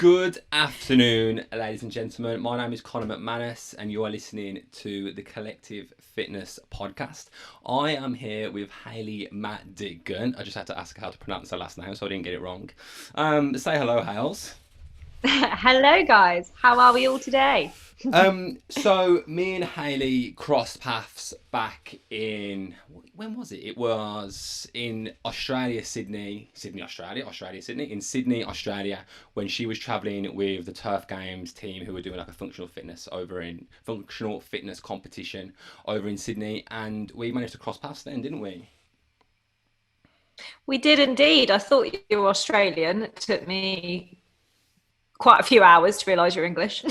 Good afternoon, ladies and gentlemen. My name is Conor McManus, and you are listening to the Collective Fitness Podcast. I am here with Haley Madigan. I just had to ask how to pronounce her last name, so I didn't get it wrong. Say hello, Hales. Hello, guys. How are we all today? So me and Haley crossed paths back in, when was it? It was in Australia, Sydney, in Sydney, Australia, when she was travelling with the Turf Games team who were doing like a functional fitness competition over in Sydney, and we managed to cross paths then, didn't we? We did indeed. I thought you were Australian. It took me quite a few hours to realise you're English.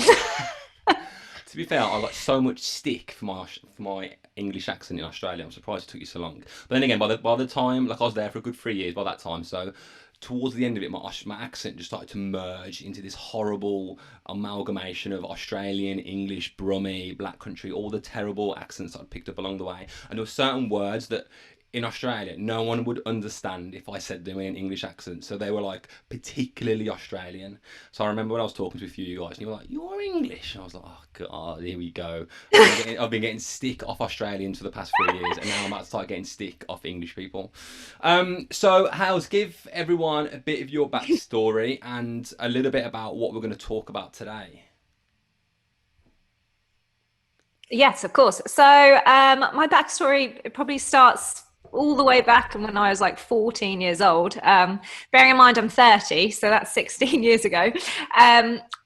To be fair, I got so much stick for my English accent in Australia. I'm surprised it took you so long. But then again, by the time, like, I was there for a good 3 years by that time, so towards the end of it, my accent just started to merge into this horrible amalgamation of Australian, English, Brummie, Black Country, all the terrible accents that I'd picked up along the way. And there were certain words that in Australia no one would understand if I said them in an English accent. So they were like particularly Australian. So I remember when I was talking to a few of you guys and you were like, "You're English." And I was like, "Oh God, here we go." I've been getting stick off Australians for the past 3 years, and now I'm about to start getting stick off English people. So Hales, give everyone a bit of your backstory and a little bit about what we're going to talk about today. Yes, of course. So my backstory, it probably starts all the way back when I was like 14 years old. Bearing in mind I'm 30, so that's 16 years ago.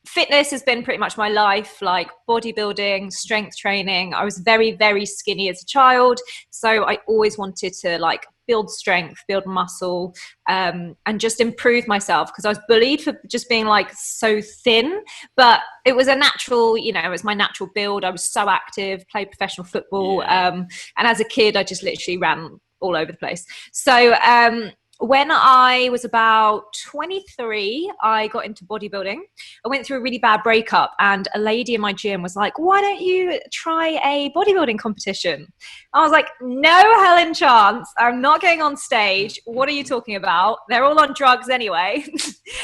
Fitness has been pretty much my life, like bodybuilding, strength training. I was very, very skinny as a child, so I always wanted to like build strength, build muscle, and just improve myself because I was bullied for just being like so thin. But it was a natural, it was my natural build. I was so active, played professional football, Yeah. and as a kid, I just literally ran all over the place. So when I was about 23, I got into bodybuilding. I went through a really bad breakup, and a lady in my gym was like, "Why don't you try a bodybuilding competition?" I was like, "No hell in chance. I'm not getting on stage. What are you talking about? They're all on drugs anyway."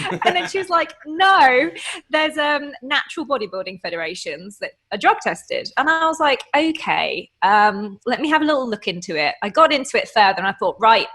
And then she was like, "No, there's natural bodybuilding federations that are drug tested." And I was like, "Okay, let me have a little look into it." I got into it further and I thought, right,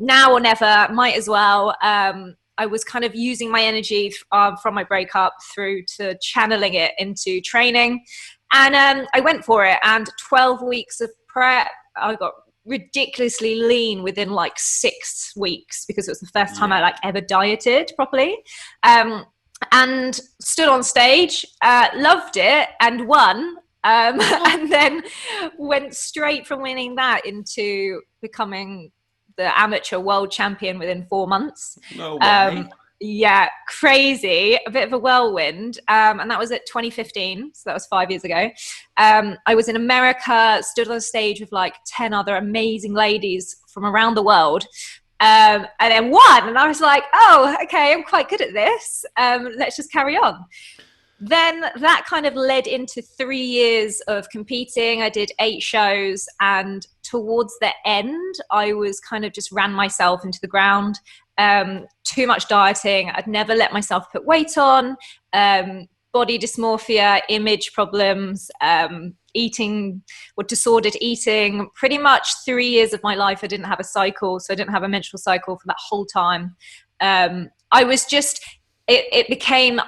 now or never, might as well. I was kind of using my energy from my breakup through to channeling it into training. And I went for it. And 12 weeks of prep, I got ridiculously lean within like 6 weeks because it was the first time I Yeah. like ever dieted properly. And stood on stage, loved it and won. And then went straight from winning that into becoming the amateur world champion within 4 months. No way. Yeah, crazy, a bit of a whirlwind. And that was at 2015, so that was 5 years ago. I was in America, stood on stage with like 10 other amazing ladies from around the world, and then won. And I was like, "Oh, okay, I'm quite good at this. Let's just carry on." Then that kind of led into 3 years of competing. I did 8 shows, and towards the end, I was kind of just ran myself into the ground. Too much dieting. I'd never let myself put weight on. Body dysmorphia, image problems, eating or disordered eating. Pretty much 3 years of my life, I didn't have a cycle, so I didn't have a menstrual cycle for that whole time. I was just it became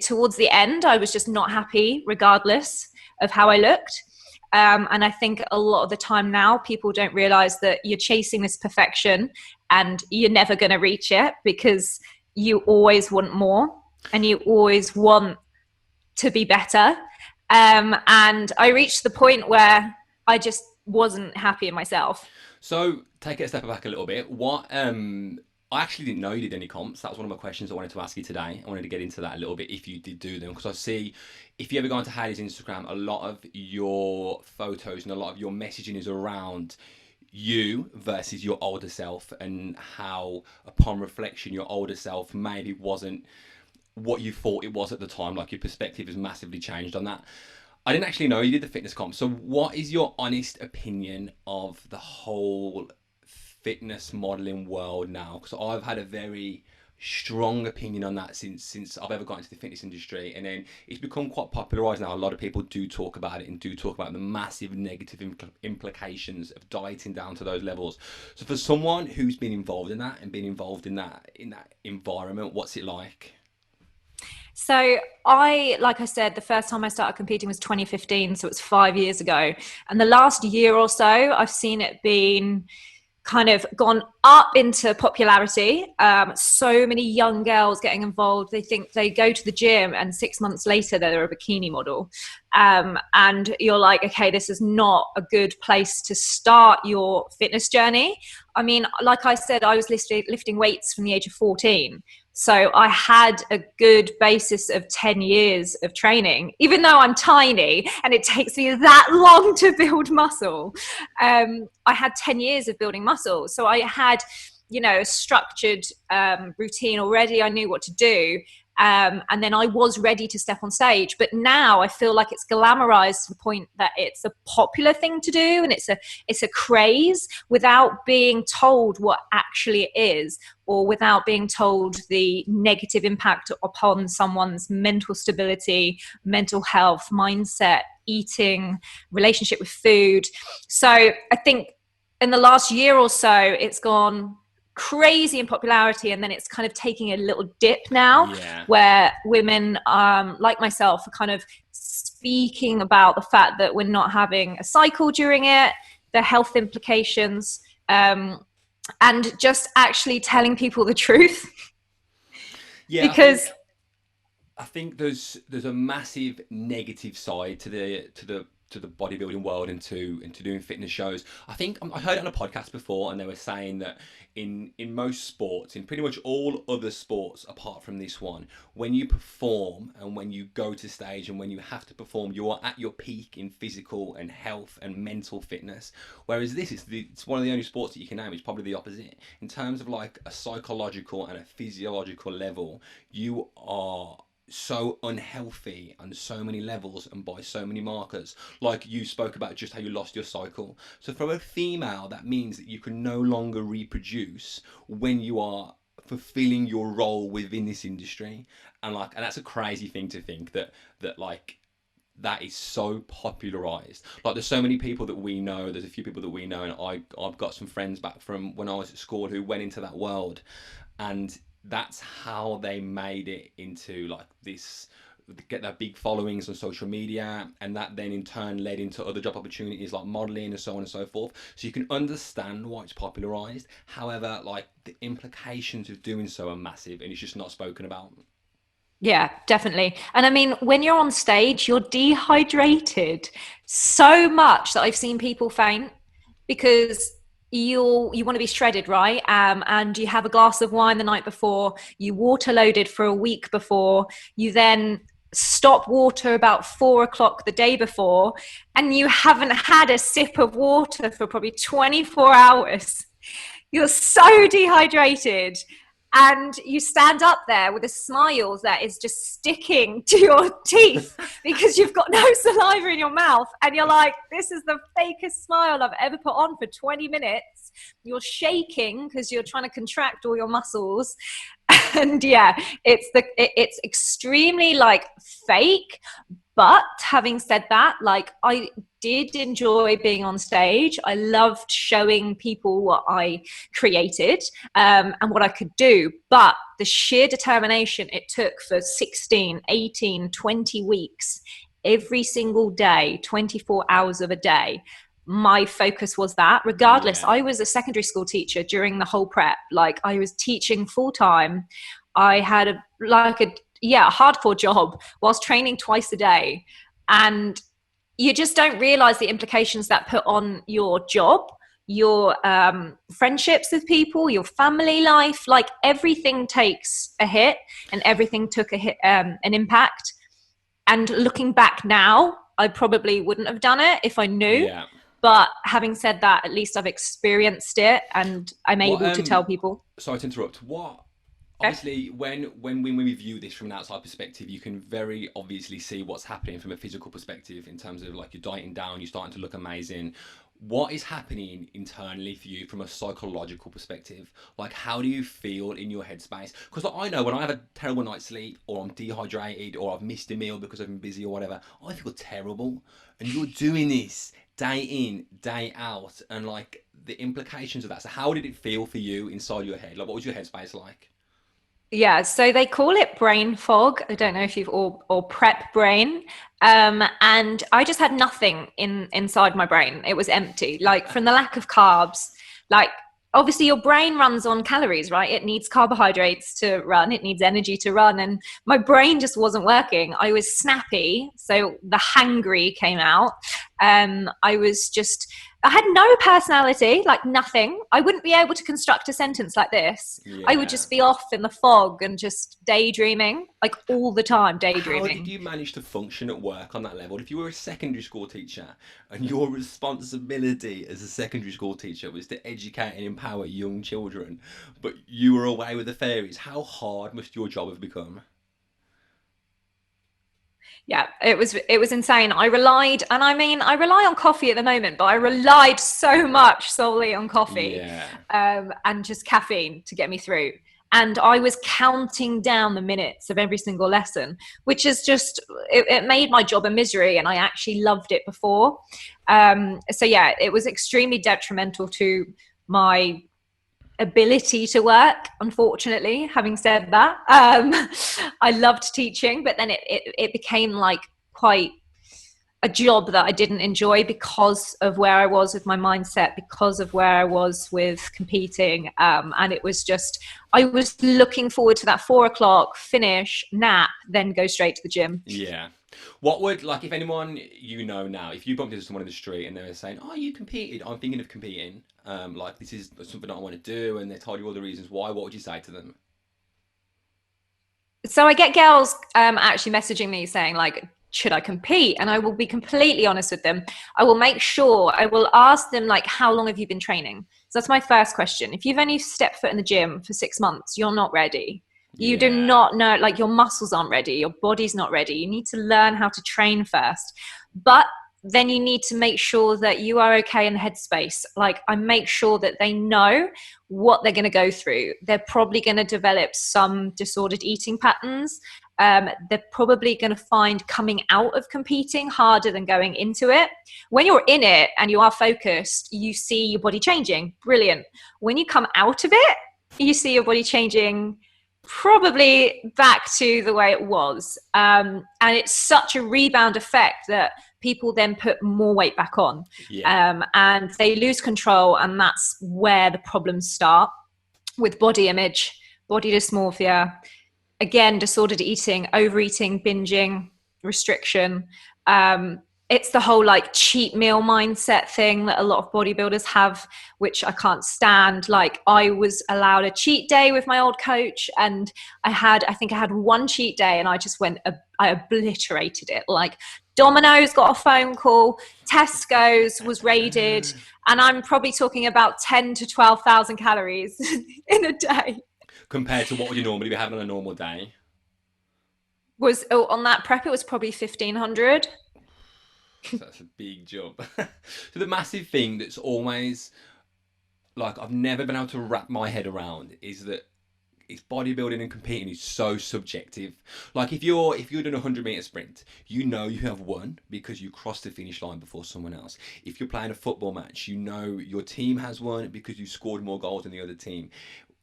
towards the end I was just not happy regardless of how I looked, and I think a lot of the time now people don't realize that you're chasing this perfection and you're never going to reach it because you always want more and you always want to be better, and I reached the point where I just wasn't happy in myself. So take it a step back a little bit. I actually didn't know you did any comps. That was one of my questions I wanted to ask you today. I wanted to get into that a little bit if you did do them, because I see if you ever go onto Haley's Instagram, a lot of your photos and a lot of your messaging is around you versus your older self, and how upon reflection your older self maybe wasn't what you thought it was at the time. Like, your perspective has massively changed on that. I didn't actually know you did the fitness comp. So what is your honest opinion of the whole fitness modeling world now? Because I've had a very strong opinion on that since I've ever got into the fitness industry, and then it's become quite popularized now. A lot of people do talk about it and do talk about the massive negative implications of dieting down to those levels. So for someone who's been involved in that and been involved in that environment, what's it like? So like I said, the first time I started competing was 2015, so it's 5 years ago. And the last year or so, I've seen it being kind of gone up into popularity. So many young girls getting involved. They think they go to the gym and 6 months later they're a bikini model. And you're like, okay, this is not a good place to start your fitness journey. I mean, like I said, I was lifting weights from the age of 14. So I had a good basis of 10 years of training, even though I'm tiny and it takes me that long to build muscle. I had 10 years of building muscle. So I had, a structured routine already. I knew what to do. And then I was ready to step on stage. But now I feel like it's glamorized to the point that it's a popular thing to do, and it's a craze without being told what actually it is, or without being told the negative impact upon someone's mental stability, mental health, mindset, eating, relationship with food. So I think in the last year or so, it's gone crazy in popularity, and then it's kind of taking a little dip now, where women like myself are kind of speaking about the fact that we're not having a cycle during it, the health implications, and just actually telling people the truth. Because I think there's a massive negative side to the bodybuilding world and to doing fitness shows. I think I heard it on a podcast before, and they were saying that in most sports, in pretty much all other sports apart from this one, when you perform and when you go to stage and when you have to perform, you are at your peak in physical and health and mental fitness. Whereas it's one of the only sports that you can name. It's probably the opposite in terms of like a psychological and a physiological level. You are so unhealthy on so many levels and by so many markers. Like you spoke about just how you lost your cycle. So for a female, that means that you can no longer reproduce when you are fulfilling your role within this industry. And that's a crazy thing to think that that is so popularized. Like there's so many people that we know, there's a few people that we know, and I've got some friends back from when I was at school who went into that world, and that's how they made it into like this, get their big followings on social media, and that then in turn led into other job opportunities like modeling and so on and so forth. So you can understand why it's popularized. However, like the implications of doing so are massive, and it's just not spoken about. Yeah, definitely. And I mean, when you're on stage, you're dehydrated so much that I've seen people faint because you want to be shredded, right? And you have a glass of wine the night before, you water loaded for a week before, you then stop water about 4 o'clock the day before, and you haven't had a sip of water for probably 24 hours. You're so dehydrated. And you stand up there with a smile that is just sticking to your teeth because you've got no saliva in your mouth. And you're like, this is the fakest smile I've ever put on for 20 minutes. You're shaking because you're trying to contract all your muscles. And yeah, it's extremely like fake. But having said that, like I did enjoy being on stage. I loved showing people what I created and what I could do. But the sheer determination it took for 16, 18, 20 weeks, every single day, 24 hours of a day, my focus was that. Regardless, I was a secondary school teacher during the whole prep. Like I was teaching full time. I had a hardcore job whilst training twice a day. And you just don't realize the implications that put on your job, your friendships with people, your family life. Like everything takes a hit, and everything took a hit, an impact. And looking back now, I probably wouldn't have done it if I knew. Yeah. But having said that, at least I've experienced it and I'm able to tell people. Sorry to interrupt. Obviously, when we view this from an outside perspective, you can very obviously see what's happening from a physical perspective in terms of like you're dieting down, you're starting to look amazing. What is happening internally for you from a psychological perspective? Like, how do you feel in your headspace? Because like, I know when I have a terrible night's sleep, or I'm dehydrated, or I've missed a meal because I've been busy or whatever, I feel terrible. And you're doing this day in, day out, and like the implications of that. So, how did it feel for you inside your head? Like, what was your headspace like? Yeah, so they call it brain fog. I don't know if you've or prep brain. And I just had nothing inside my brain. It was empty, like from the lack of carbs. Like obviously your brain runs on calories, right? It needs carbohydrates to run, it needs energy to run. And my brain just wasn't working. I was snappy, so the hangry came out. I was just I had no personality, like nothing. I wouldn't be able to construct a sentence like this. I would Yeah. just be off in the fog and just daydreaming, like all the time How did daydreaming. you manage to function at work on that level? If you were a secondary school teacher and your responsibility as a secondary school teacher was to educate and empower young children, but you were away with the fairies, how hard must your job have become? Yeah, it was insane. I relied, and I mean, I rely on coffee at the moment, but I relied so much solely on coffee, Yeah. and just caffeine to get me through. And I was counting down the minutes of every single lesson, which is just it made my job a misery, and I actually loved it before. So yeah, it was extremely detrimental to my ability to work, unfortunately. Having said that, I loved teaching, but then it became like quite a job that I didn't enjoy because of where I was with my mindset, because of where I was with competing. And it was just, I was looking forward to that 4 o'clock finish, nap, then go straight to the gym. Yeah. What would, like, if anyone you know now, if you bumped into someone in the street and they were saying, "Oh, you competed. I'm thinking of competing. Like, this is something I want to do," and they told you all the reasons why, what would you say to them? So I get girls actually messaging me saying like, should I compete? And I will be completely honest with them. I will make sure, I will ask them like, how long have you been training? So that's my first question. If you've only stepped foot in the gym for 6 months, you're not ready. You do Yeah. not know, like your muscles aren't ready, your body's not ready. You need to learn how to train first. But then you need to make sure that you are okay in the headspace. Like I make sure that they know what they're going to go through. They're probably going to develop some disordered eating patterns. They're probably going to find coming out of competing harder than going into it. When you're in it and you are focused, you see your body changing. Brilliant. When you come out of it, you see your body changing probably back to the way it was. And it's such a rebound effect that people then put more weight back on, Yeah. and they lose control. And that's where the problems start with body image, body dysmorphia, again, disordered eating, overeating, binging, restriction. It's the whole like cheat meal mindset thing that a lot of bodybuilders have, which I can't stand. Like I was allowed a cheat day with my old coach, and I think I had one cheat day, and I just went, I obliterated it. Like Domino's got a phone call, Tesco's was raided, and I'm probably talking about 10 to 12,000 calories in a day. Compared to what would you normally be having on a normal day? Was on that prep, it was probably 1,500. So that's a big jump. So the massive thing that's always like I've never been able to wrap my head around is that it's bodybuilding and competing is so subjective. Like if you're doing a 100-meter sprint, you know you have won because you crossed the finish line before someone else. If you're playing a football match, you know your team has won because you scored more goals than the other team.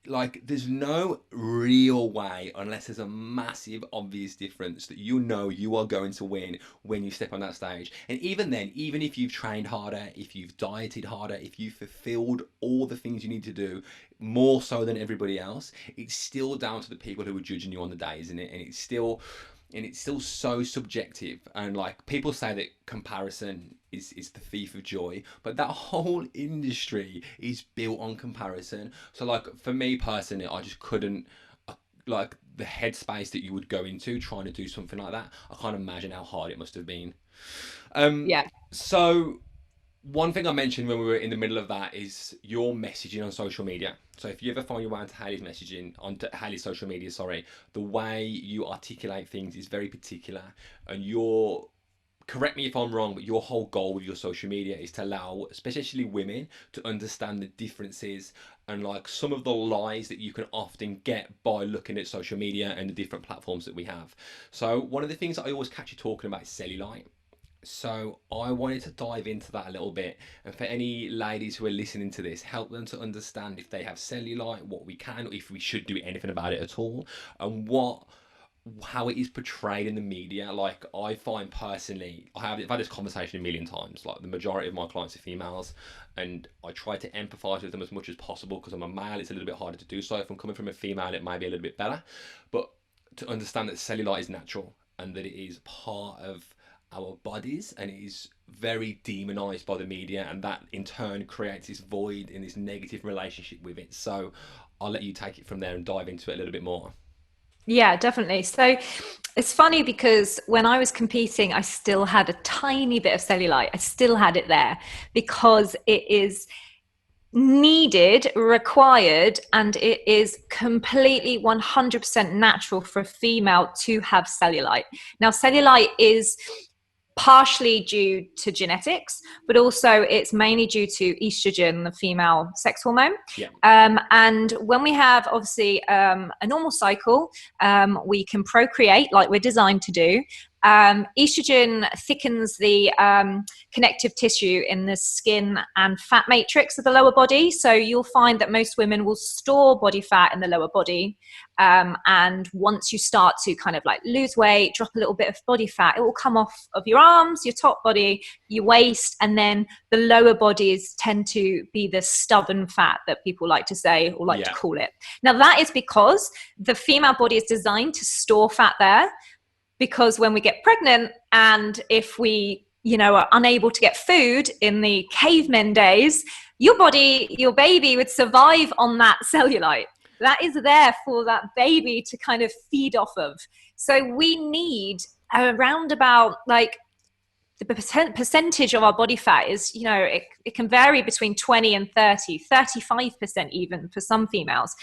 Like there's no real way unless there's a massive obvious difference that you know you are going to win when you step on that stage. And even then, even if you've trained harder, if you've dieted harder, if you've fulfilled all the things you need to do more so than everybody else, it's still down to the people who are judging you on the day, isn't it? And it's still so subjective. And like people say that comparison is the thief of joy, but that whole industry is built on comparison. So like for me personally, I just couldn't, like the headspace that you would go into trying to do something like that. I can't imagine how hard it must have been. um Yeah. so one thing I mentioned when we were in the middle of that is your messaging on social media. So if you ever find your way into Haley's messaging, onto Haley's social media, sorry, the way you articulate things is very particular, and your correct me if I'm wrong, but your whole goal with your social media is to allow, especially women, to understand the differences and like some of the lies that you can often get by looking at social media and the different platforms that we have. So one of the things that I always catch you talking about is cellulite. So I wanted to dive into that a little bit, and for any ladies who are listening to this, help them to understand if they have cellulite, what we can, or if we should do anything about it at all, and how it is portrayed in the media. Like I find personally, I've had this conversation a million times. Like the majority of my clients are females, and I try to empathise with them as much as possible because I'm a male. It's a little bit harder to do so. If I'm coming from a female, it may be a little bit better, but to understand that cellulite is natural and that it is part of our bodies and it is very demonized by the media, and that in turn creates this void and this negative relationship with it. So I'll let you take it from there and dive into it a little bit more. Yeah, definitely. So it's funny because when I was competing, I still had a tiny bit of cellulite. I still had it there because it is needed, required, and it is completely 100% natural for a female to have cellulite. Now, cellulite is partially due to genetics, but also it's mainly due to estrogen, the female sex hormone. Yeah. And when we have obviously a normal cycle, we can procreate like we're designed to do. Estrogen thickens the connective tissue in the skin and fat matrix of the lower body. So you'll find that most women will store body fat in the lower body. And once you start to kind of like lose weight, drop a little bit of body fat, it will come off of your arms, your top body, your waist, and then the lower bodies tend to be the stubborn fat that people like to say or like to call it. Now that is because the female body is designed to store fat there. Because when we get pregnant and if we, are unable to get food in the cavemen days, your baby would survive on that cellulite. That is there for that baby to kind of feed off of. So we need around about like the percentage of our body fat is, it can vary between 20 and 30, 35% even for some females.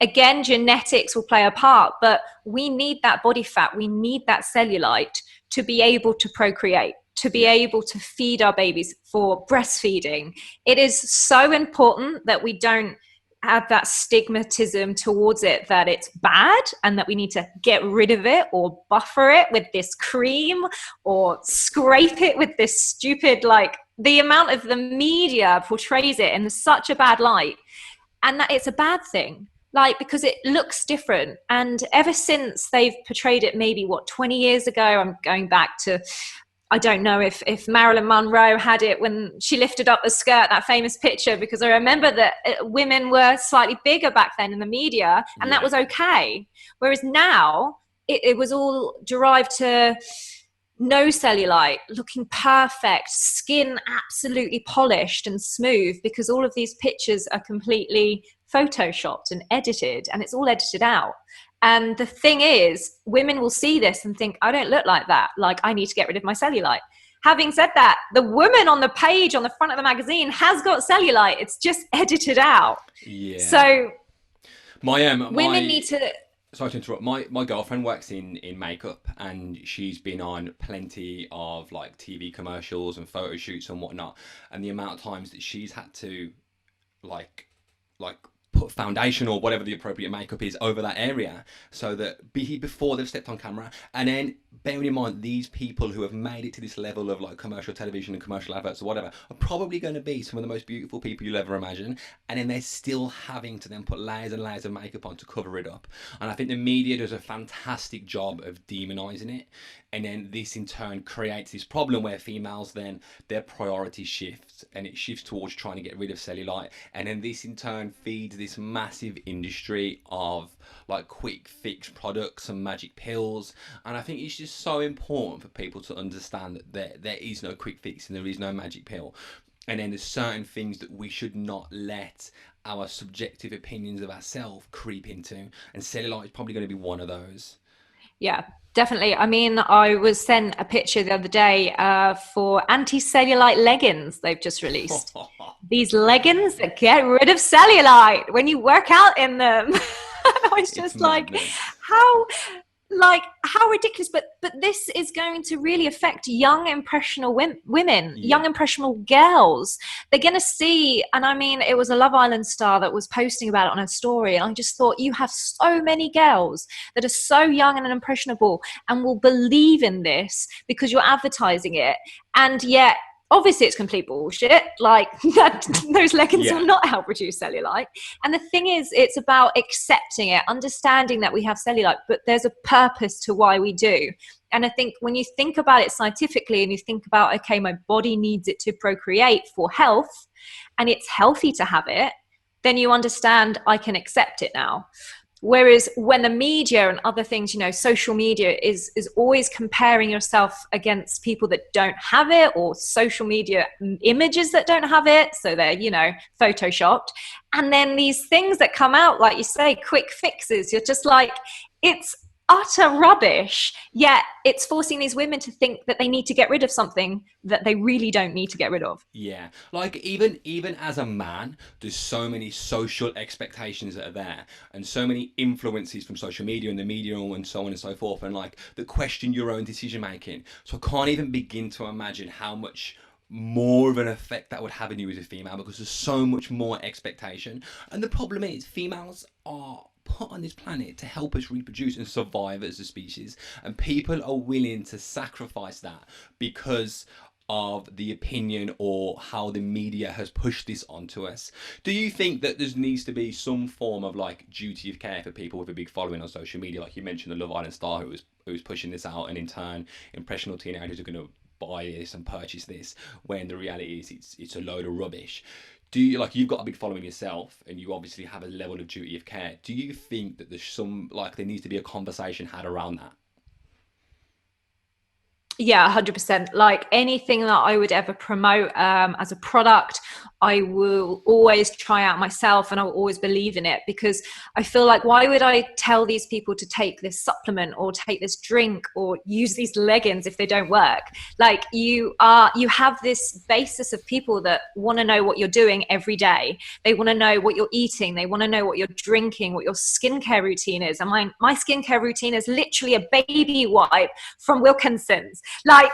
Again, genetics will play a part, but we need that body fat. We need that cellulite to be able to procreate, to be able to feed our babies for breastfeeding. It is so important that we don't have that stigmatism towards it, that it's bad and that we need to get rid of it or buffer it with this cream or scrape it with this stupid, like the amount of the media portrays it in such a bad light, and that it's a bad thing. Like, because it looks different. And ever since they've portrayed it, maybe 20 years ago, I'm going back to, I don't know if Marilyn Monroe had it when she lifted up the skirt, that famous picture, because I remember that women were slightly bigger back then in the media, and that was okay. Whereas now it was all derived to no cellulite, looking perfect, skin absolutely polished and smooth, because all of these pictures are completely photoshopped and edited, and it's all edited out. And the thing is, women will see this and think, I don't look like that. Like, I need to get rid of my cellulite. Having said that, the woman on the page on the front of the magazine has got cellulite. It's just edited out. Yeah. So women need to... Sorry to interrupt. My girlfriend works in makeup, and she's been on plenty of like TV commercials and photo shoots and whatnot. And the amount of times that she's had to like put foundation or whatever the appropriate makeup is over that area, so that before they've stepped on camera. And then bearing in mind, these people who have made it to this level of like commercial television and commercial adverts or whatever are probably going to be some of the most beautiful people you'll ever imagine, and then they're still having to then put layers and layers of makeup on to cover it up. And I think the media does a fantastic job of demonizing it, and then this in turn creates this problem where females, then their priority shifts and it shifts towards trying to get rid of cellulite, and then this in turn feeds this massive industry of like quick fix products and magic pills. And I think it's just so important for people to understand that there is no quick fix and there is no magic pill, and then there's certain things that we should not let our subjective opinions of ourselves creep into, and cellulite is probably going to be one of those. Yeah, definitely. I mean, I was sent a picture the other day for anti-cellulite leggings they've just released. These leggings that get rid of cellulite when you work out in them. I was just like, how Like, how ridiculous. But this is going to really affect young impressionable women, young Yeah. impressionable girls. They're going to see, and I mean, it was a Love Island star that was posting about it on her story, and I just thought, you have so many girls that are so young and impressionable and will believe in this because you're advertising it, and yet obviously it's complete bullshit. Like, that those leggings Yeah. will not help reduce cellulite. And the thing is, it's about accepting it, understanding that we have cellulite, but there's a purpose to why we do. And I think when you think about it scientifically and you think about, okay, my body needs it to procreate for health, and it's healthy to have it, then you understand, I can accept it now. Whereas when the media and other things, you know, social media is always comparing yourself against people that don't have it, or social media images that don't have it, so they're, you know, photoshopped. And then these things that come out, like you say, quick fixes, you're just like, it's utter rubbish. Yet it's forcing these women to think that they need to get rid of something that they really don't need to get rid of. Yeah, like even as a man, there's so many social expectations that are there, and so many influences from social media and the media and so on and so forth, and like that question your own decision making. So I can't even begin to imagine how much more of an effect that would have on you as a female, because there's so much more expectation. And the problem is, females are put on this planet to help us reproduce and survive as a species, and people are willing to sacrifice that because of the opinion or how the media has pushed this onto us. Do you think that there needs to be some form of like duty of care for people with a big following on social media, like you mentioned the Love Island star who was pushing this out, and in turn impressionable teenagers are going to buy this and purchase this, when the reality is it's a load of rubbish? Do you, like, you've got a big following yourself and you obviously have a level of duty of care, do you think that there's some, like, there needs to be a conversation had around that? Yeah, 100%. Like anything that I would ever promote as a product, I will always try out myself, and I will always believe in it, because I feel like, why would I tell these people to take this supplement or take this drink or use these leggings if they don't work? Like, you have this basis of people that want to know what you're doing every day. They want to know what you're eating. They want to know what you're drinking, what your skincare routine is. And my skincare routine is literally a baby wipe from Wilkinson's. Like,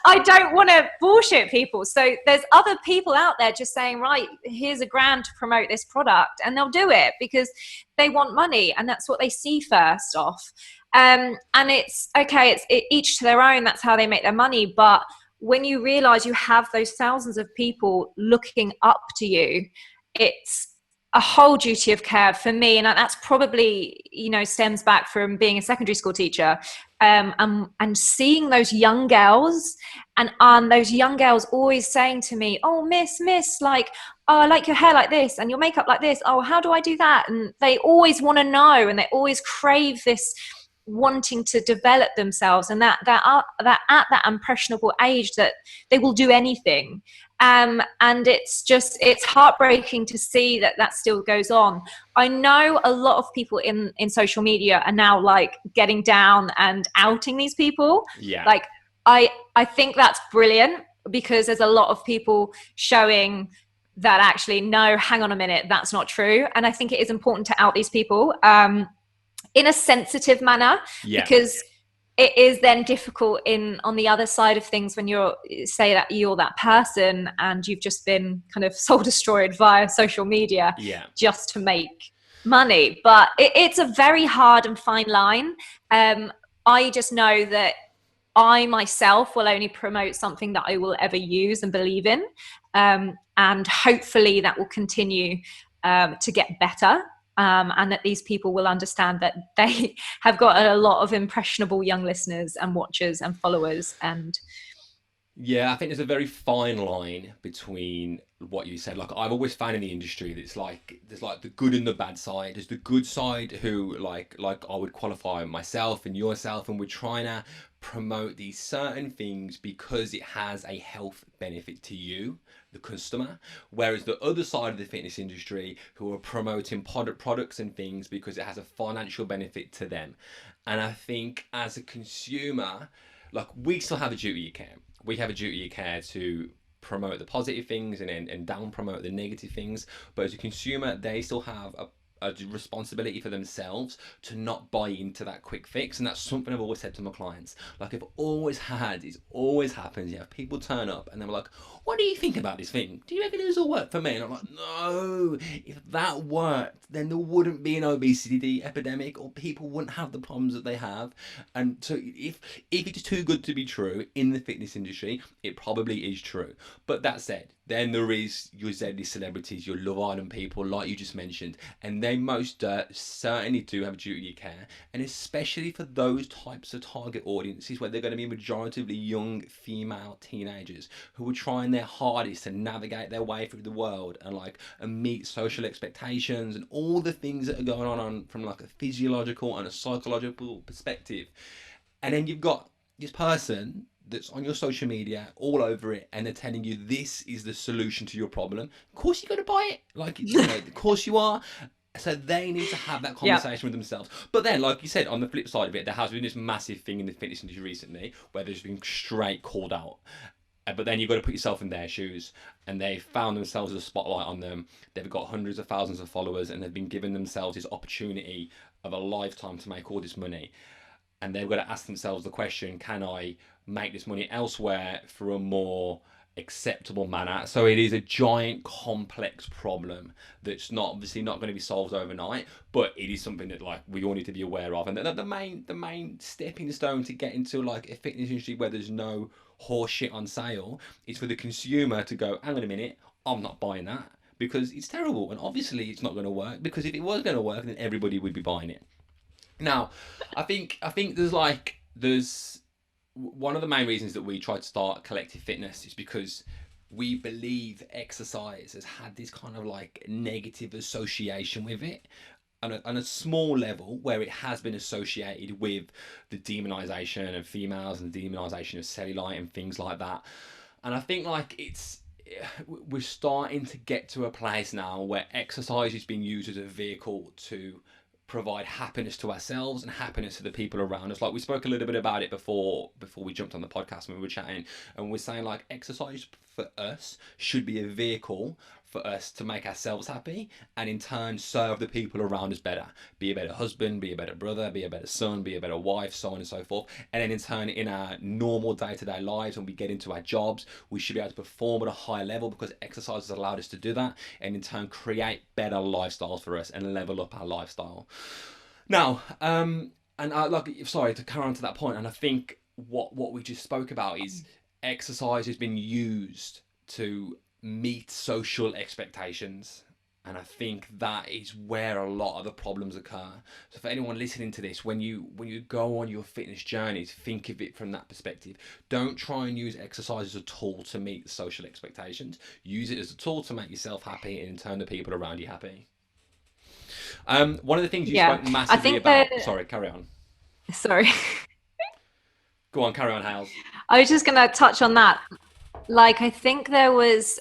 I don't want to bullshit people. So there's other people out there just saying, right, here's $1,000 to promote this product, and they'll do it because they want money, and that's what they see first off. And it's okay, each to their own, that's how they make their money. But when you realize you have those thousands of people looking up to you, it's a whole duty of care for me. And that's probably, you know, stems back from being a secondary school teacher, and seeing those young girls, and those young girls always saying to me, oh, miss, like, oh, I like your hair like this and your makeup like this. Oh, how do I do that? And they always want to know, and they always crave this wanting to develop themselves, and that at that impressionable age that they will do anything. And it's heartbreaking to see that still goes on. I know a lot of people in social media are now like getting down and outing these people. Yeah. Like, I think that's brilliant, because there's a lot of people showing that actually, no, hang on a minute, that's not true. And I think it is important to out these people in a sensitive manner, Yeah. because it is then difficult on the other side of things, when you're that person and you've just been kind of soul destroyed via social media, Yeah. just to make money. But it's a very hard and fine line. I just know that I myself will only promote something that I will ever use and believe in, and hopefully that will continue to get better. And that these people will understand that they have got a lot of impressionable young listeners and watchers and followers. And Yeah, I think there's a very fine line between what you said. Like, I've always found in the industry that it's like there's like the good and the bad side. There's the good side, who like I would qualify myself and yourself, and we're trying to promote these certain things because it has a health benefit to you, the customer. Whereas the other side of the fitness industry, who are promoting products and things because it has a financial benefit to them. And I think as a consumer, like, we still have a duty of care. We have a duty of care to promote the positive things and down promote the negative things. But as a consumer, they still have a a responsibility for themselves to not buy into that quick fix. And that's something I've always said to my clients. Like, I've always had, it always happens. You have people turn up and they're like, what do you think about this thing? Do you reckon this will work for me? And I'm like, no, if that worked, then there wouldn't be an obesity epidemic, or people wouldn't have the problems that they have. And so if it's too good to be true in the fitness industry, it probably is true. But that said, then there is your ZD celebrities, your Love Island people, like you just mentioned, and they most certainly do have a duty of care, and especially for those types of target audiences where they're going to be majoritively young female teenagers who are trying their hardest to navigate their way through the world and meet social expectations and all the things that are going on from like a physiological and a psychological perspective. And then you've got this person that's on your social media all over it, and they're telling you this is the solution to your problem. Of course you're going to buy it. Like, of course you are. So they need to have that conversation with themselves. But then, like you said, on the flip side of it, there has been this massive thing in the fitness industry recently where there's been straight called out. But then you've got to put yourself in their shoes, and they found themselves as a spotlight on them. They've got hundreds of thousands of followers, and they've been given themselves this opportunity of a lifetime to make all this money. And they've got to ask themselves the question, can I make this money elsewhere for a more acceptable manner? So it is a giant complex problem that's obviously not going to be solved overnight, but it is something that like we all need to be aware of. And the main stepping stone to get into like a fitness industry where there's no horse shit on sale is for the consumer to go, hang on a minute, I'm not buying that because it's terrible, and obviously it's not going to work, because if it was going to work then everybody would be buying it. Now, I think there's one of the main reasons that we try to start Collective Fitness is because we believe exercise has had this kind of like negative association with it, on a small level, where it has been associated with the demonization of females and the demonization of cellulite and things like that. And I think like we're starting to get to a place now where exercise is being used as a vehicle to provide happiness to ourselves and happiness to the people around us. Like we spoke a little bit about it before we jumped on the podcast when we were chatting, and we're saying like exercise for us should be a vehicle for us to make ourselves happy and in turn serve the people around us better. Be a better husband, be a better brother, be a better son, be a better wife, so on and so forth. And then in turn, in our normal day-to-day lives, when we get into our jobs, we should be able to perform at a high level because exercise has allowed us to do that, and in turn create better lifestyles for us and level up our lifestyle. Now, and sorry to carry on to that point, and I think what we just spoke about is exercise has been used to meet social expectations, and I think that is where a lot of the problems occur. So for anyone listening to this, when you go on your fitness journeys, think of it from that perspective. Don't try and use exercise as a tool to meet social expectations. Use it as a tool to make yourself happy and in turn the people around you happy. One of the things you spoke massively about. Sorry, carry on. Sorry. Go on, carry on, Hales. I was just going to touch on that. Like, I think there used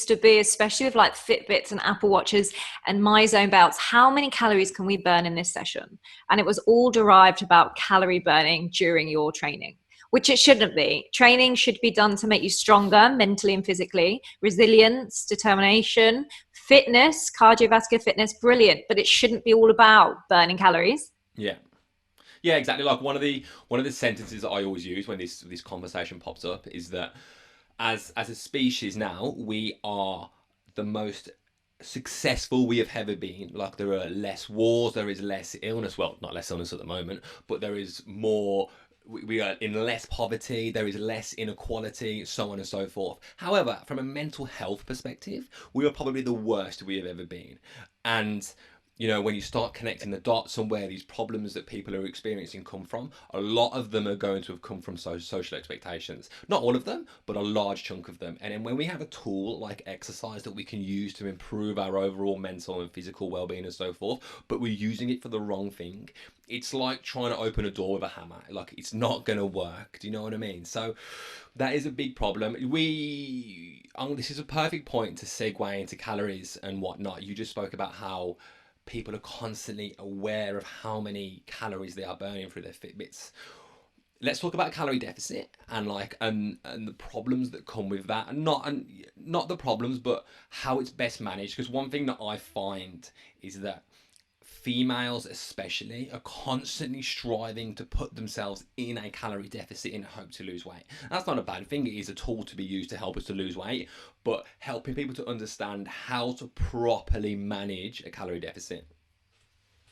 to be, especially with like Fitbits and Apple Watches and My Zone belts, how many calories can we burn in this session? And it was all derived about calorie burning during your training, which it shouldn't be. Training should be done to make you stronger mentally and physically, resilience, determination, fitness, cardiovascular fitness, brilliant. But it shouldn't be all about burning calories. Yeah. Yeah, exactly. Like one of the sentences that I always use when this conversation pops up is that as a species now, we are the most successful we have ever been. Like there are less wars, there is less illness. Well, not less illness at the moment, but there is more. We are in less poverty, there is less inequality, so on and so forth. However, from a mental health perspective, we are probably the worst we have ever been. And you know, when you start connecting the dots on where these problems that people are experiencing come from, a lot of them are going to have come from social expectations. Not all of them, but a large chunk of them. And then when we have a tool like exercise that we can use to improve our overall mental and physical well-being and so forth, but we're using it for the wrong thing, it's like trying to open a door with a hammer. Like, it's not going to work. Do you know what I mean? So that is a big problem. This is a perfect point to segue into calories and whatnot. You just spoke about how people are constantly aware of how many calories they are burning through their Fitbits. let's talk about calorie deficit and like and the problems that come with that, and not the problems, but how it's best managed. Because one thing that I find is that females especially are constantly striving to put themselves in a calorie deficit in hope to lose weight. That's not a bad thing. It is a tool to be used to help us to lose weight, but helping people to understand how to properly manage a calorie deficit.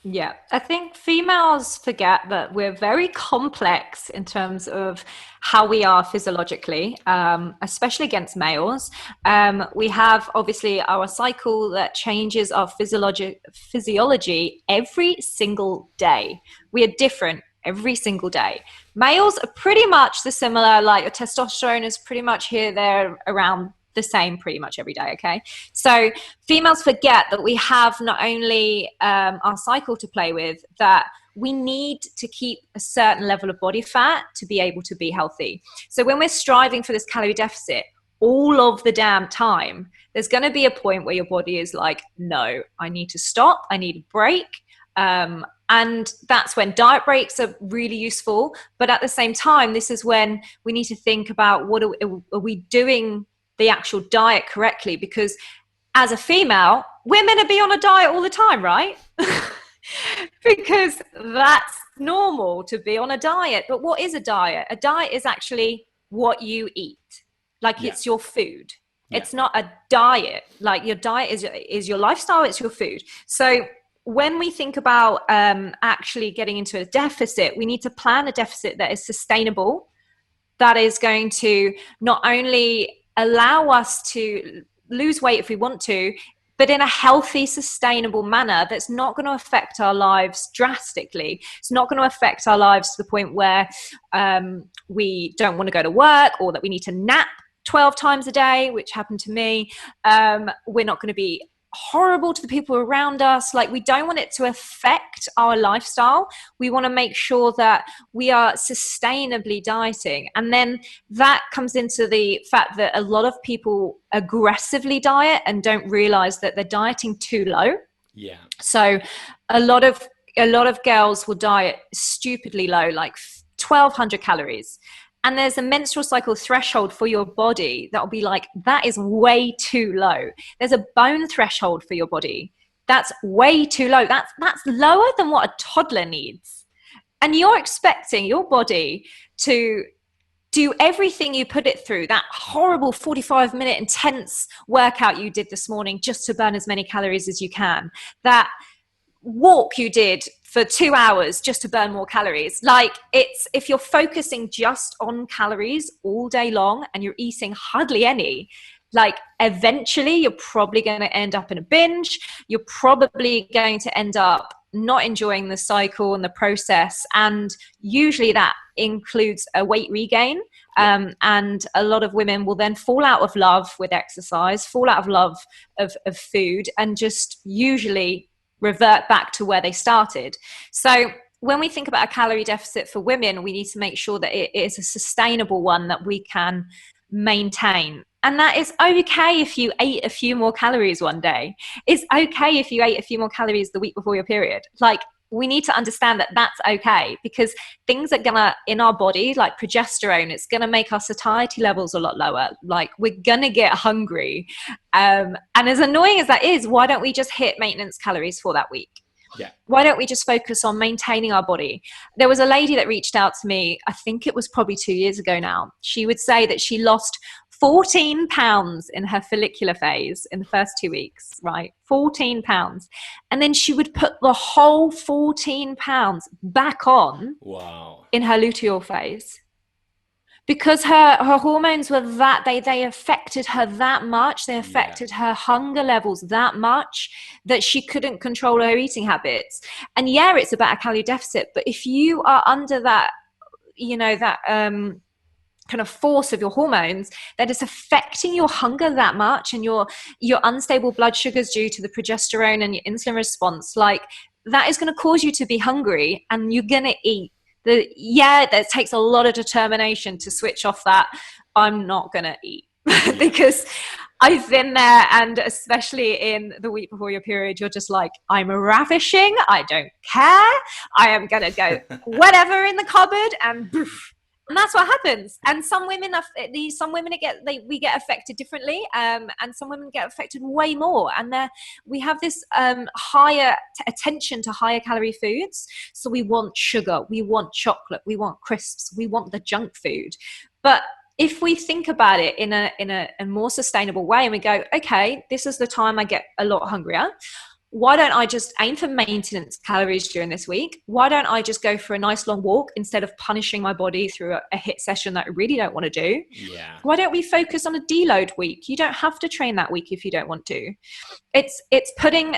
Yeah, I think females forget that we're very complex in terms of how we are physiologically, especially against males. We have obviously our cycle that changes our physiology every single day. We are different every single day. Males are pretty much the similar, like your testosterone is pretty much here, there, around the same pretty much every day. Okay, so females forget that we have not only our cycle to play with, that we need to keep a certain level of body fat to be able to be healthy. So when we're striving for this calorie deficit all of the damn time, there's going to be a point where your body is like, no, I need to stop, I need a break. And that's when diet breaks are really useful. But at the same time, this is when we need to think about what are we doing the actual diet correctly, because as a female, we're meant to be on a diet all the time, right? Because that's normal to be on a diet. But what is a diet? A diet is actually what you eat. Like, it's your food. It's not a diet. Like, your diet is your lifestyle, it's your food. So when we think about actually getting into a deficit, we need to plan a deficit that is sustainable, that is going to not only allow us to lose weight if we want to, but in a healthy, sustainable manner that's not going to affect our lives drastically. It's not going to affect our lives to the point where we don't want to go to work, or that we need to nap 12 times a day, which happened to me. We're not going to be horrible to the people around us. Like, we don't want it to affect our lifestyle. We want to make sure that we are sustainably dieting. And then that comes into the fact that a lot of people aggressively diet and don't realize that they're dieting too low. Yeah. So a lot of girls will diet stupidly low, like 1,200 calories. And there's a menstrual cycle threshold for your body that'll be like, that is way too low. There's a bone threshold for your body that's way too low. That's lower than what a toddler needs. And you're expecting your body to do everything you put it through, that horrible 45-minute intense workout you did this morning just to burn as many calories as you can, that walk you did for 2 hours just to burn more calories. Like, it's, if you're focusing just on calories all day long and you're eating hardly any, like, eventually you're probably going to end up in a binge. You're probably going to end up not enjoying the cycle and the process. And usually that includes a weight regain. And a lot of women will then fall out of love with exercise, fall out of love of food, and just usually revert back to where they started. So when we think about a calorie deficit for women, we need to make sure that it is a sustainable one that we can maintain. And that is okay if you ate a few more calories one day. It's okay if you ate a few more calories the week before your period. Like, we need to understand that that's okay, because things are gonna, in our body, like progesterone, it's gonna make our satiety levels a lot lower. Like, we're gonna get hungry. And as annoying as that is, why don't we just hit maintenance calories for that week? Yeah. Why don't we just focus on maintaining our body? There was a lady that reached out to me, I think it was probably 2 years ago now. She would say that she lost 14 pounds in her follicular phase in the first 2 weeks, right? 14 pounds. And then she would put the whole 14 pounds back on. Wow. In her luteal phase. Because her hormones were that, they affected her that much. They affected her hunger levels that much that she couldn't control her eating habits. And yeah, it's about a calorie deficit. But if you are under that, you know, that kind of force of your hormones that is affecting your hunger that much, and your unstable blood sugars due to the progesterone and your insulin response, like, that is going to cause you to be hungry, and you're going to eat. That takes a lot of determination to switch off that I'm not going to eat. Because I've been there, and especially in the week before your period, you're just like, I'm ravishing, I don't care, I am going to go whatever in the cupboard and poof, And that's what happens. And some women we get affected differently, and some women get affected way more. And we have this higher attention to higher calorie foods. So we want sugar, we want chocolate, we want crisps, we want the junk food. But if we think about it in a more sustainable way, and we go, okay, this is the time I get a lot hungrier. Why don't I just aim for maintenance calories during this week? Why don't I just go for a nice long walk instead of punishing my body through a HIIT session that I really don't want to do? Yeah. Why don't we focus on a deload week? You don't have to train that week if you don't want to. It's putting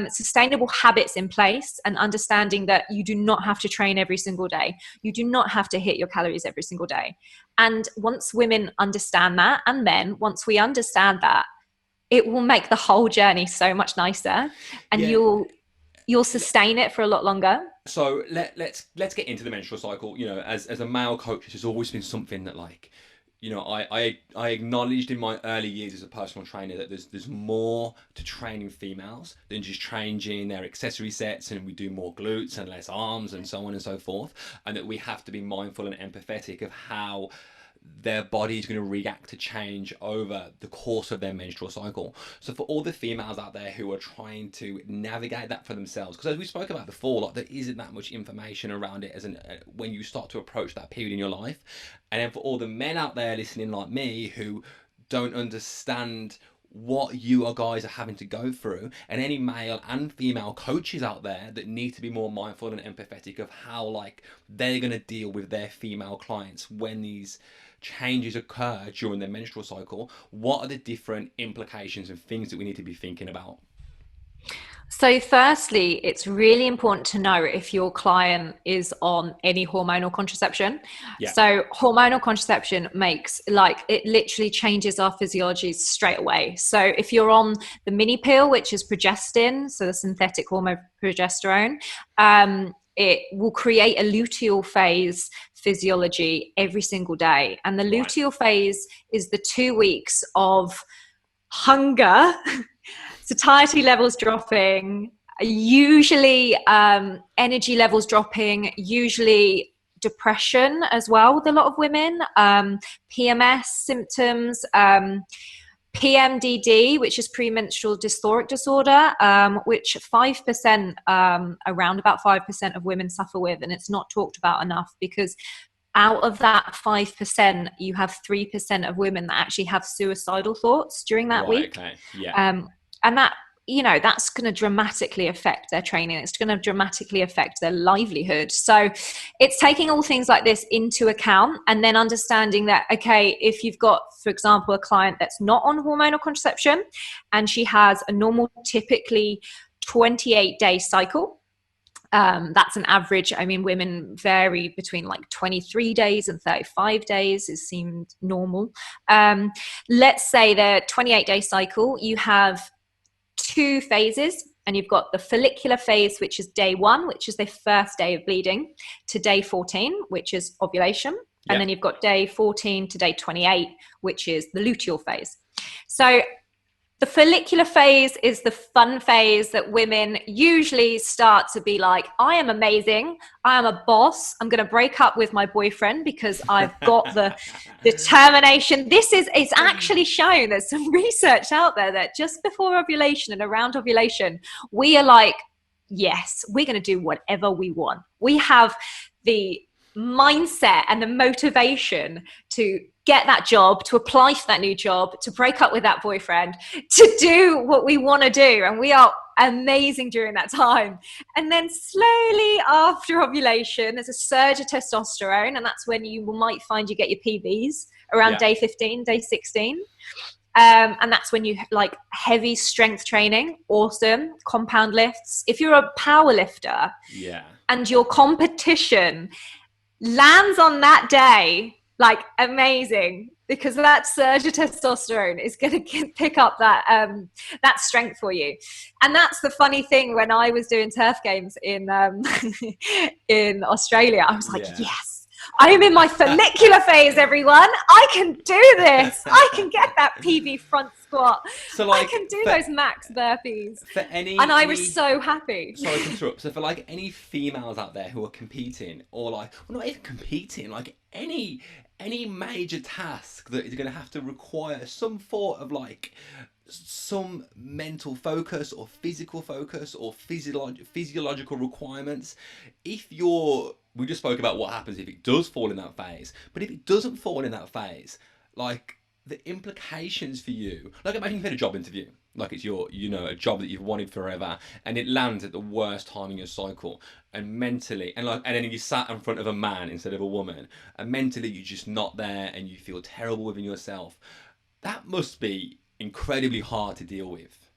sustainable habits in place and understanding that you do not have to train every single day. You do not have to hit your calories every single day. And once women understand that, and then once we understand that, it will make the whole journey so much nicer, and you'll sustain it for a lot longer. So let's get into the menstrual cycle. You know, as a male coach, it's always been something that, like, you know, I acknowledged in my early years as a personal trainer that there's more to training females than just changing their accessory sets, and we do more glutes and less arms and so on and so forth, and that we have to be mindful and empathetic of how their body is going to react to change over the course of their menstrual cycle. So for all the females out there who are trying to navigate that for themselves, because as we spoke about before, like, there isn't that much information around it when you start to approach that period in your life. And then for all the men out there listening like me who don't understand what you guys are having to go through, and any male and female coaches out there that need to be more mindful and empathetic of how, like, they're going to deal with their female clients when these changes occur during their menstrual cycle. What are the different implications and things that we need to be thinking about? So firstly, it's really important to know if your client is on any hormonal contraception. Yeah. So hormonal contraception it literally changes our physiology straight away. So if you're on the mini pill, which is progestin, so the synthetic hormone progesterone, it will create a luteal phase physiology every single day. And the luteal phase is the 2 weeks of hunger, satiety levels dropping, usually energy levels dropping, usually depression as well with a lot of women, PMS symptoms, PMDD, which is premenstrual dysphoric disorder, which 5%, around about 5% of women suffer with, and it's not talked about enough, because out of that 5%, you have 3% of women that actually have suicidal thoughts during that week. Okay. Yeah. And that, you know, that's going to dramatically affect their training. It's going to dramatically affect their livelihood. So it's taking all things like this into account, and then understanding that, okay, if you've got, for example, a client that's not on hormonal contraception and she has a normal, typically 28-day cycle, that's an average. I mean, women vary between like 23 days and 35 days. It seemed normal. Let's say the 28-day cycle, you have 2 phases, and you've got the follicular phase, which is day 1, which is the first day of bleeding, to day 14, which is ovulation. And then you've got day 14 to day 28, which is the luteal phase. So the follicular phase is the fun phase that women usually start to be like, I am amazing. I am a boss. I'm going to break up with my boyfriend because I've got the determination. It's actually shown, there's some research out there that just before ovulation and around ovulation, we are like, yes, we're going to do whatever we want. We have the mindset and the motivation to get that job, to apply for that new job, to break up with that boyfriend, to do what we want to do. And we are amazing during that time. And then slowly after ovulation, there's a surge of testosterone. And that's when you might find you get your PVs around day 15, day 16. And that's when you like heavy strength training, awesome, compound lifts. If you're a power lifter and your competition lands on that day, like amazing, because that surge of testosterone is going to pick up that strength for you. And that's the funny thing. When I was doing turf games in in Australia, I was like, yes, I am in my follicular phase, everyone. I can do this. I can get that PB front squat. So I like can do those max burpees. for any And I was so happy. sorry to interrupt. So for like any females out there who are competing, or like, well, not even competing, like any major task that is going to have to require some sort of like some mental focus or physical focus or physiological requirements, if you're, we just spoke about what happens if it does fall in that phase, but if it doesn't fall in that phase, like the implications for you, like imagine you've had a job interview, like it's your, you know, a job that you've wanted forever, and it lands at the worst time in your cycle, and mentally, and like, and then you sat in front of a man instead of a woman, and mentally you're just not there, and you feel terrible within yourself. That must be incredibly hard to deal with.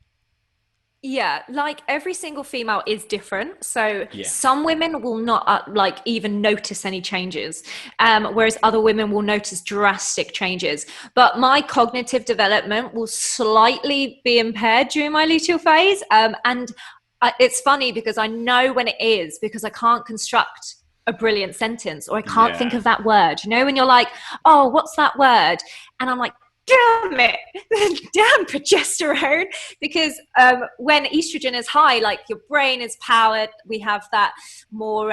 Yeah, like every single female is different. So Yeah. some women will not like even notice any changes, whereas other women will notice drastic changes. But my cognitive development will slightly be impaired during my luteal phase. And it's funny because I know when it is, because I can't construct a brilliant sentence, or I can't think Yeah. of that word. You know, when you're like, oh, what's that word? And I'm like, damn it, damn progesterone. Because when estrogen is high, like your brain is powered, we have that more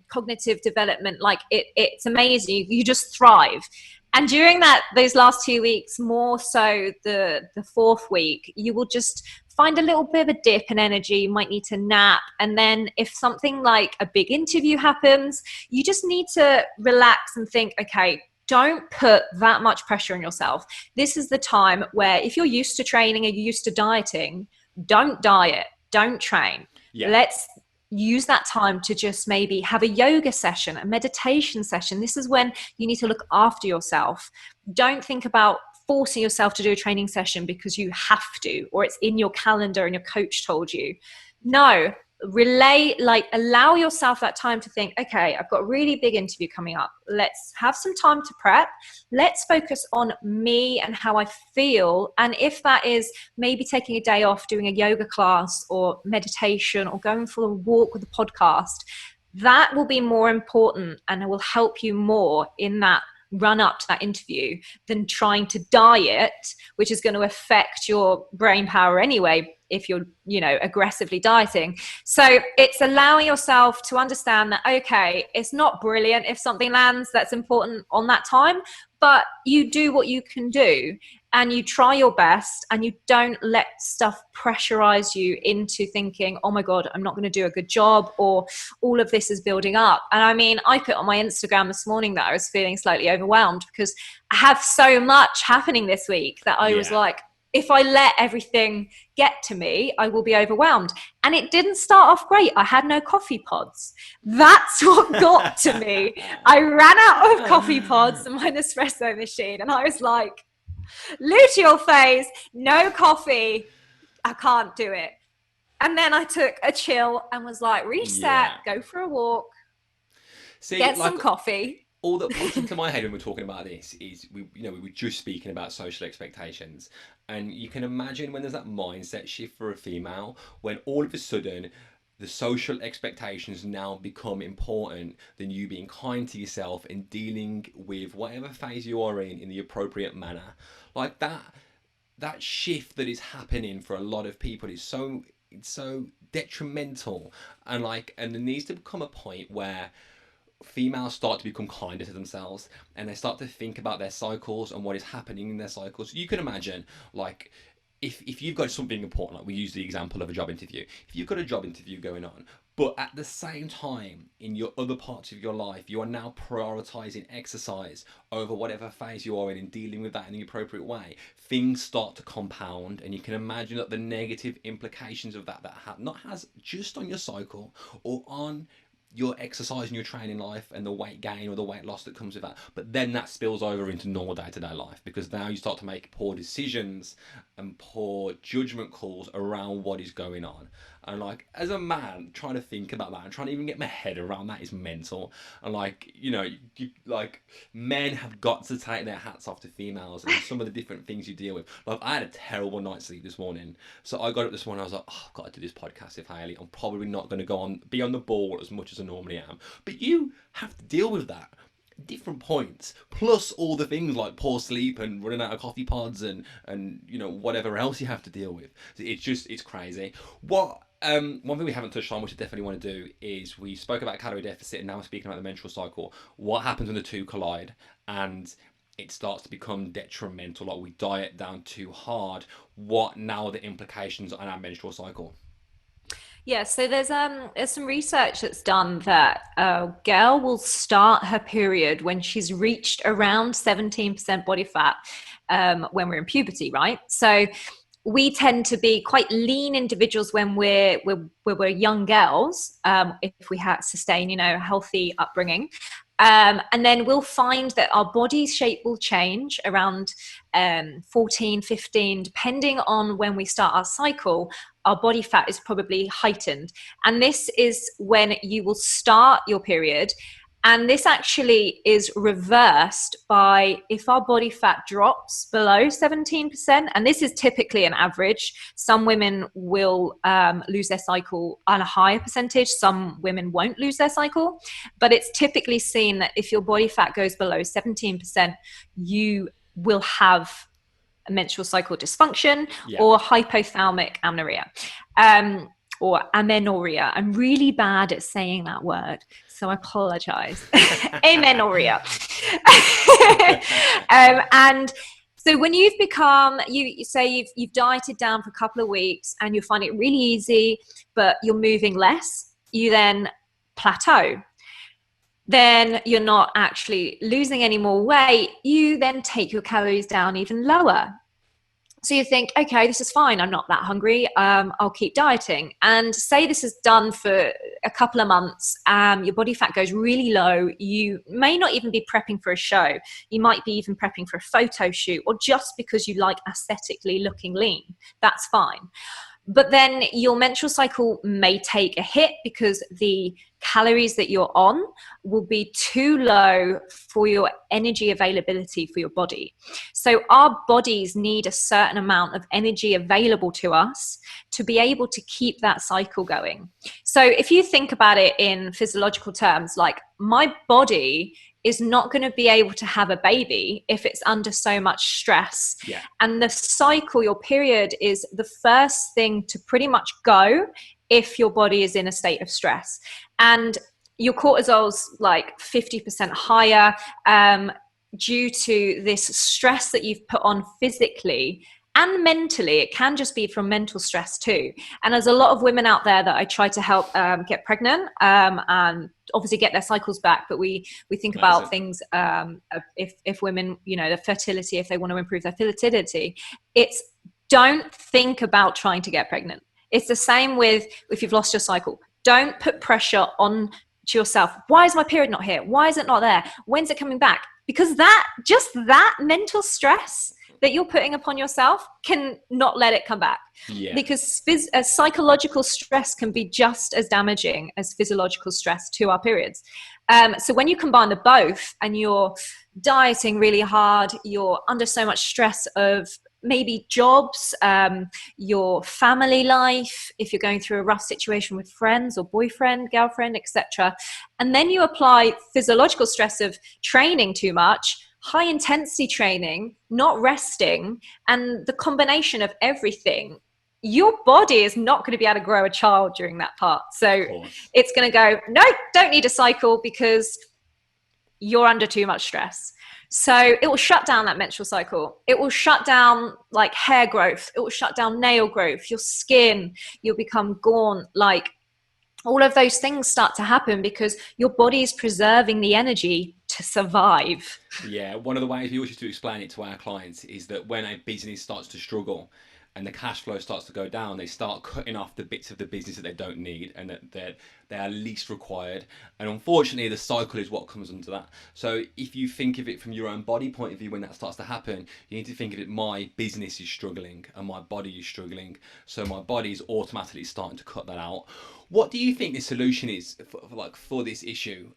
cognitive development, like it's amazing, you just thrive. And during those last 2 weeks, more so the fourth week, you will just find a little bit of a dip in energy. You might need to nap. And then if something like a big interview happens, you just need to relax and think, okay, don't put that much pressure on yourself. This is the time where if you're used to training and you're used to dieting, don't diet, don't train. Yeah. Let's use that time to just maybe have a yoga session, a meditation session. This is when you need to look after yourself. Don't think about forcing yourself to do a training session because you have to, or it's in your calendar and your coach told you. No, allow yourself that time to think, okay, I've got a really big interview coming up. Let's have some time to prep. Let's focus on me and how I feel. And if that is maybe taking a day off, doing a yoga class or meditation, or going for a walk with a podcast, that will be more important and it will help you more in that run up to that interview than trying to diet, which is going to affect your brain power anyway if you're, you know, aggressively dieting. So it's allowing yourself to understand that, okay, it's not brilliant if something lands that's important on that time, but you do what you can do and you try your best, and you don't let stuff pressurize you into thinking, oh my God, I'm not going to do a good job, or all of this is building up. And I mean, I put on my Instagram this morning that I was feeling slightly overwhelmed because I have so much happening this week that I was like, if I let everything get to me, I will be overwhelmed. And it didn't start off great. I had no coffee pods. That's what got to me. I ran out of coffee pods and my Nespresso machine, and I was like, luteal phase, no coffee, I can't do it. And then I took a chill and was like, reset, go for a walk, get some coffee. All that pops into my head when we're talking about this is, we were just speaking about social expectations, and you can imagine when there's that mindset shift for a female, when all of a sudden the social expectations now become important than you being kind to yourself and dealing with whatever phase you are in the appropriate manner. Like that shift that is happening for a lot of people is so detrimental, and there needs to become a point where females start to become kinder to themselves, and they start to think about their cycles and what is happening in their cycles. You can imagine, like, if you've got something important, like we use the example of a job interview, if you've got a job interview going on, but at the same time in your other parts of your life you are now prioritizing exercise over whatever phase you are in and dealing with that in the appropriate way, things start to compound, and you can imagine that the negative implications of that not has just on your cycle or on your exercise and your training life and the weight gain or the weight loss that comes with that, but then that spills over into normal day-to-day life, because now you start to make poor decisions and poor judgment calls around what is going on. And like, as a man, trying to think about that and trying to even get my head around that is mental. And like, men have got to take their hats off to females and some of the different things you deal with. Like, I had a terrible night's sleep this morning, so I got up this morning, I was like, oh, I've got to do this podcast with Hayley. I'm probably not going to be on the ball as much as I normally am, but you have to deal with that. different points, plus all the things like poor sleep and running out of coffee pods and whatever else you have to deal with. It's crazy. What one thing we haven't touched on, which I definitely want to do, is we spoke about calorie deficit, and now we're speaking about the menstrual cycle. What happens when the two collide and it starts to become detrimental, like we diet down too hard? What now are the implications on our menstrual cycle? Yeah, so there's some research that's done that a girl will start her period when she's reached around 17% body fat, when we're in puberty, right? So we tend to be quite lean individuals when we're young girls, if we have sustain, a healthy upbringing. And then we'll find that our body shape will change around 14, 15, depending on when we start our cycle. Our body fat is probably heightened. And this is when you will start your period. And this actually is reversed by if our body fat drops below 17%, and this is typically an average. Some women will lose their cycle on a higher percentage. Some women won't lose their cycle. But it's typically seen that if your body fat goes below 17%, you will have a menstrual cycle dysfunction or hypothalamic amenorrhea. Or amenorrhea. I'm really bad at saying that word, so I apologize. Amenorrhea. And so when you've become, you say you've dieted down for a couple of weeks and you find it really easy, but you're moving less, you then plateau. Then you're not actually losing any more weight. You then take your calories down even lower. So you think, okay, this is fine. I'm not that hungry. I'll keep dieting. And say this is done for a couple of months. Your body fat goes really low. You may not even be prepping for a show. You might be even prepping for a photo shoot, or just because you like aesthetically looking lean. That's fine. But then your menstrual cycle may take a hit because the calories that you're on will be too low for your energy availability for your body. So our bodies need a certain amount of energy available to us to be able to keep that cycle going. So if you think about it in physiological terms, like my body is not going to be able to have a baby if it's under so much stress. Yeah. And the cycle, your period, is the first thing to pretty much go if your body is in a state of stress. And your cortisol's like 50% higher due to this stress that you've put on physically and mentally. It can just be from mental stress too. And there's a lot of women out there that I try to help get pregnant and obviously get their cycles back. But we think about things, if women, the fertility, if they want to improve their fertility, it's don't think about trying to get pregnant. It's the same with if you've lost your cycle. Don't put pressure on to yourself. Why is my period not here? Why is it not there? When's it coming back? Because that mental stress that you're putting upon yourself can not let it come back. Yeah. Because psychological stress can be just as damaging as physiological stress to our periods. So when you combine the both and you're dieting really hard, you're under so much stress of maybe jobs, your family life, if you're going through a rough situation with friends or boyfriend, girlfriend, etc. And then you apply physiological stress of training too much, high intensity training, not resting, and the combination of everything, your body is not going to be able to grow a child during that part. So it's going to go, no, don't need a cycle because you're under too much stress. So it will shut down that menstrual cycle. It will shut down like hair growth. It will shut down nail growth, your skin. You'll become gaunt. Like all of those things start to happen because your body is preserving the energy to survive. Yeah, one of the ways we always used to explain it to our clients is that when a business starts to struggle and the cash flow starts to go down, they start cutting off the bits of the business that they don't need and that they are least required. And unfortunately, the cycle is what comes under that. So if you think of it from your own body point of view, when that starts to happen, you need to think of it, my business is struggling and my body is struggling. So my body is automatically starting to cut that out. What do you think the solution is for this issue?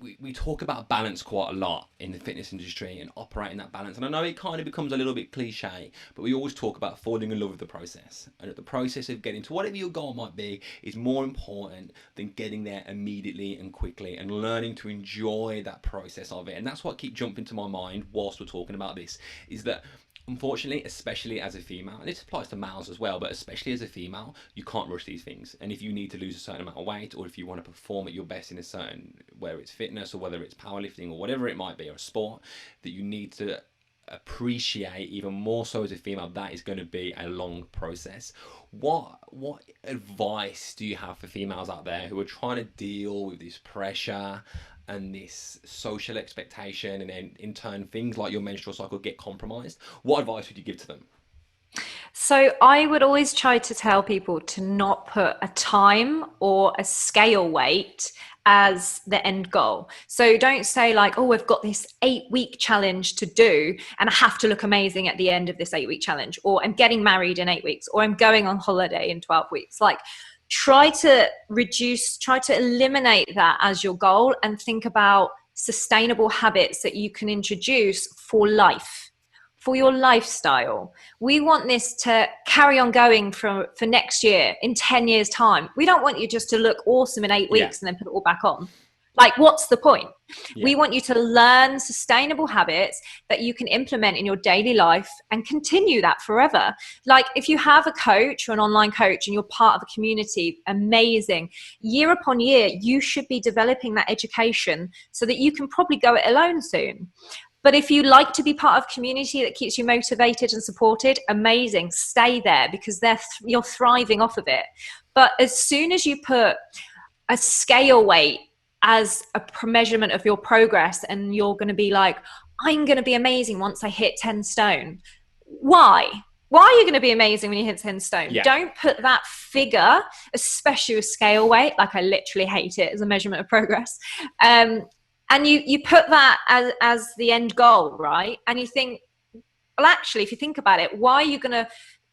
we talk about balance quite a lot in the fitness industry and operating that balance. And I know it kind of becomes a little bit cliche, but we always talk about falling in love with the process. And that the process of getting to whatever your goal might be is more important than getting there immediately and quickly, and learning to enjoy that process of it. And that's what keeps jumping to my mind whilst we're talking about this, is that unfortunately, especially as a female, and this applies to males as well, but especially as a female, you can't rush these things. And if you need to lose a certain amount of weight, or if you want to perform at your best in a certain, whether it's fitness or whether it's powerlifting or whatever it might be, or a sport, that you need to appreciate even more so as a female, that is going to be a long process. What advice do you have for females out there who are trying to deal with this pressure and this social expectation, and then in turn things like your menstrual cycle get compromised? What advice would you give to them? So I would always try to tell people to not put a time or a scale weight as the end goal. So don't say like, oh, I've got this 8-week challenge to do and I have to look amazing at the end of this 8-week challenge, or I'm getting married in 8 weeks, or I'm going on holiday in 12 weeks. Like, try to eliminate that as your goal, and think about sustainable habits that you can introduce for life, for your lifestyle. We want this to carry on going for next year, in 10 years time. We don't want you just to look awesome in 8 weeks and then put it all back on. Like, what's the point? We want you to learn sustainable habits that you can implement in your daily life and continue that forever. Like, if you have a coach or an online coach and you're part of a community, amazing. Year upon year, you should be developing that education so that you can probably go it alone soon. But if you like to be part of a community that keeps you motivated and supported, amazing, stay there, because you're thriving off of it. But as soon as you put a scale weight as a measurement of your progress, and you're going to be like, I'm going to be amazing once I hit 10 stone. Why are you going to be amazing when you hit 10 stone? Don't put that figure, especially with scale weight, like I literally hate it as a measurement of progress. And you put that as the end goal, right? And you think, well, actually, if you think about it, why are you going to,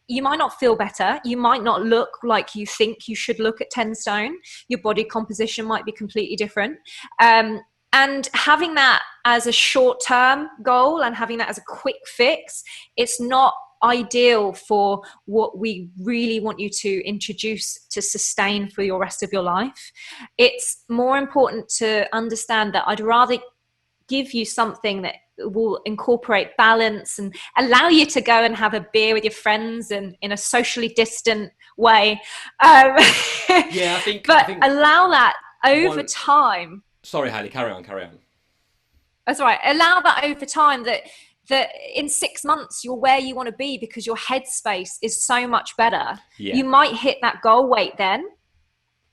you might not feel better. You might not look like you think you should look at 10 stone. Your body composition might be completely different. And having that as a short-term goal and having that as a quick fix, it's not ideal for what we really want you to introduce to sustain for your rest of your life. It's more important to understand that I'd rather give you something that will incorporate balance and allow you to go and have a beer with your friends and in a socially distant way. I think allow that over time. Sorry, Haley, carry on. That's right. Allow that over time, that in 6 months you're where you want to be, because your headspace is so much better. You might hit that goal weight then,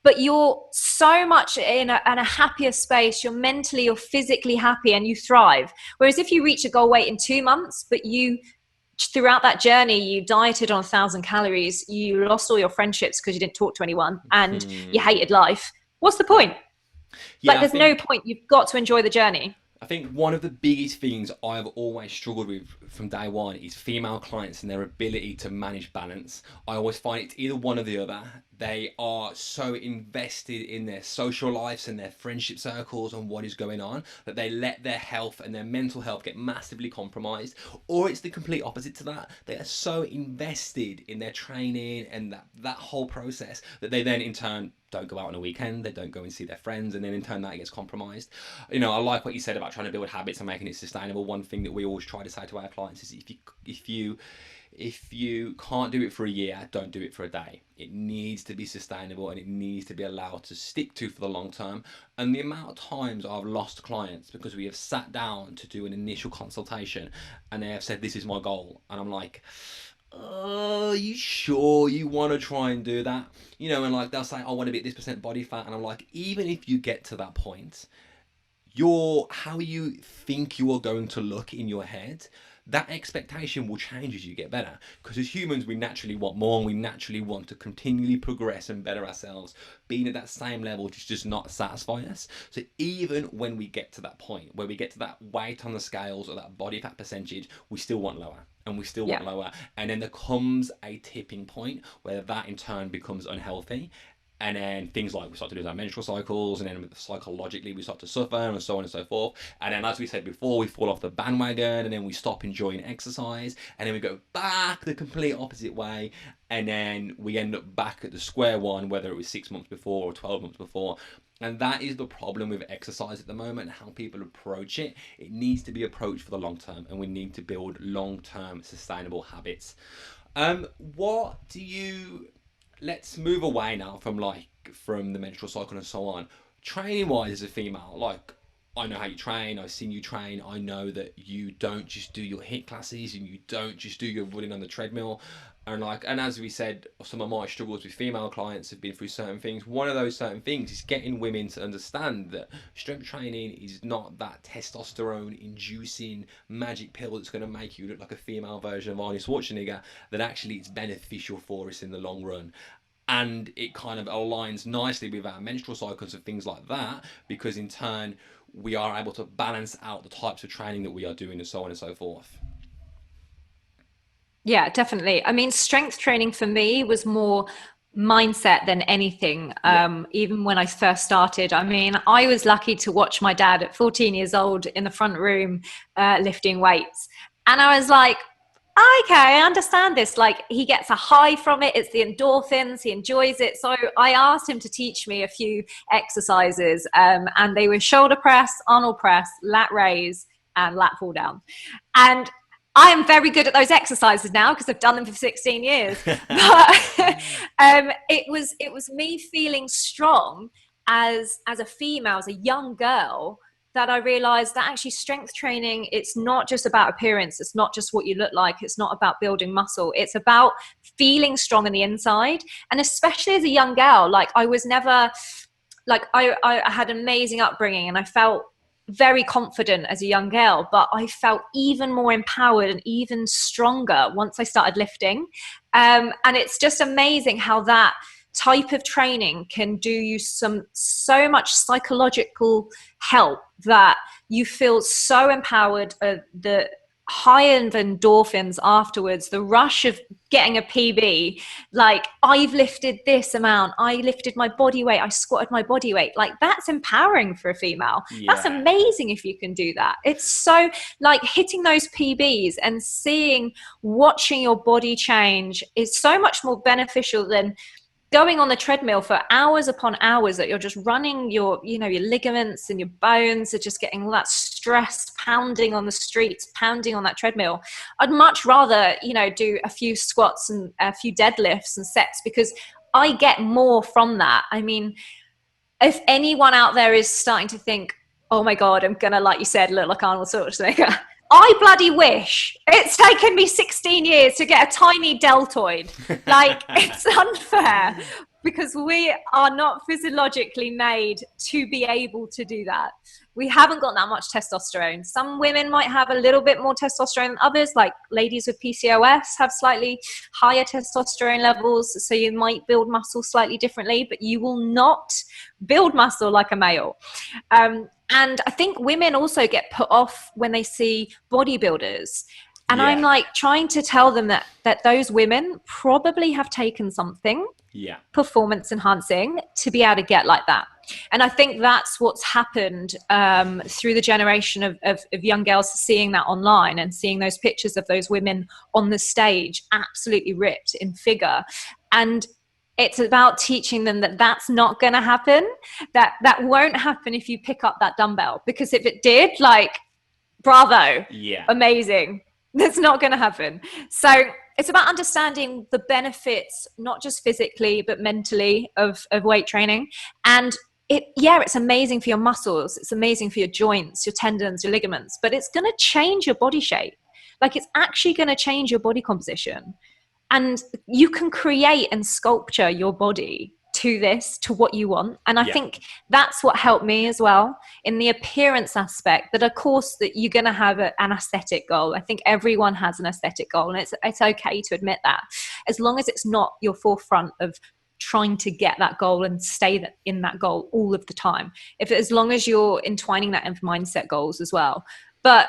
but you're so much in a happier space. You're mentally, you're physically happy, and you thrive. Whereas if you reach a goal weight in 2 months, but throughout that journey, you dieted on 1,000 calories, you lost all your friendships because you didn't talk to anyone, and you hated life, what's the point? There's no point. You've got to enjoy the journey. I think one of the biggest things I've always struggled with from day one is female clients and their ability to manage balance. I always find it's either one or the other. They are so invested in their social lives and their friendship circles and what is going on that they let their health and their mental health get massively compromised. Or it's the complete opposite to that. They are so invested in their training and that whole process that they then in turn don't go out on a weekend, they don't go and see their friends, and then in turn that gets compromised. You know, I like what you said about trying to build habits and making it sustainable. One thing that we always try to say to our clients is if you can't do it for a year, don't do it for a day. It needs to be sustainable, and it needs to be allowed to stick to for the long term. And the amount of times I've lost clients because we have sat down to do an initial consultation and they have said, this is my goal, and I'm like, oh, you sure you want to try and do that? You know, and like they'll say, I want to be at this percent body fat, and I'm like, even if you get to that point, how you think you are going to look in your head, that expectation will change as you get better. Because as humans, we naturally want more, and we naturally want to continually progress and better ourselves. Being at that same level just does not satisfy us. So even when we get to that point where we get to that weight on the scales or that body fat percentage, we still want lower. And we still want lower. And then there comes a tipping point where that in turn becomes unhealthy. And then things like we start to lose our menstrual cycles, and then psychologically we start to suffer, and so on and so forth. And then, as we said before, we fall off the bandwagon, and then we stop enjoying exercise, and then we go back the complete opposite way, and then we end up back at the square one, whether it was 6 months before or 12 months before. And that is the problem with exercise at the moment, how people approach it. It needs to be approached for the long term, and we need to build long-term sustainable habits. What do you Let's move away now from the menstrual cycle and so on. Training wise as a female, like, I know how you train, I've seen you train, I know that you don't just do your HIIT classes and you don't just do your running on the treadmill. And as we said, some of my struggles with female clients have been through certain things. One of those certain things is getting women to understand that strength training is not that testosterone inducing magic pill that's going to make you look like a female version of Arnold Schwarzenegger, that actually it's beneficial for us in the long run. And it kind of aligns nicely with our menstrual cycles and things like that, because in turn we are able to balance out the types of training that we are doing and so on and so forth. Yeah, definitely. I mean, strength training for me was more mindset than anything. Even when I first started, I mean, I was lucky to watch my dad at 14 years old in the front room lifting weights. And I was like, okay, I understand this. Like, he gets a high from it. It's the endorphins. He enjoys it. So I asked him to teach me a few exercises, and they were shoulder press, Arnold press, lat raise, and lat pull down. And I am very good at those exercises now because I've done them for 16 years. But it was me feeling strong as a female, as a young girl, that I realized that actually strength training, it's not just about appearance. It's not just what you look like. It's not about building muscle. It's about feeling strong on the inside. And especially as a young girl, like, I was never, like, I had an amazing upbringing, and I felt very confident as a young girl, but I felt even more empowered and even stronger once I started lifting. And it's just amazing how that type of training can do you so much psychological help, that you feel so empowered. The high end endorphins afterwards, the rush of getting a PB, like, I've lifted this amount, I lifted my body weight, I squatted my body weight, like, that's empowering for a female. That's amazing if you can do that. It's so, like, hitting those PBs and watching your body change is so much more beneficial than going on the treadmill for hours upon hours, that you're just running your ligaments and your bones are just getting all that stress, pounding on the streets, pounding on that treadmill. I'd much rather, do a few squats and a few deadlifts and sets, because I get more from that. I mean, if anyone out there is starting to think, oh my God, I'm going to, like you said, look like Arnold Schwarzenegger, I bloody wish. It's taken me 16 years to get a tiny deltoid. Like, it's unfair, because we are not physiologically made to be able to do that. We haven't got that much testosterone. Some women might have a little bit more testosterone than others, like ladies with PCOS have slightly higher testosterone levels, so you might build muscle slightly differently, but you will not build muscle like a male. And I think women also get put off when they see bodybuilders. And I'm like trying to tell them that those women probably have taken something performance enhancing to be able to get like that. And I think that's what's happened through the generation of young girls, seeing that online and seeing those pictures of those women on the stage, absolutely ripped in figure. And it's about teaching them that that's not going to happen, that won't happen if you pick up that dumbbell. Because if it did, like, bravo, amazing. That's not going to happen. So it's about understanding the benefits, not just physically, but mentally, of weight training. And it's amazing for your muscles. It's amazing for your joints, your tendons, your ligaments, but it's going to change your body shape. Like, it's actually going to change your body composition. And you can create and sculpture your body to what you want. And I think that's what helped me as well in the appearance aspect, that of course that you're going to have an aesthetic goal. I think everyone has an aesthetic goal, and it's okay to admit that, as long as it's not your forefront of trying to get that goal and stay in that goal all of the time. As long as you're entwining that in mindset goals as well. But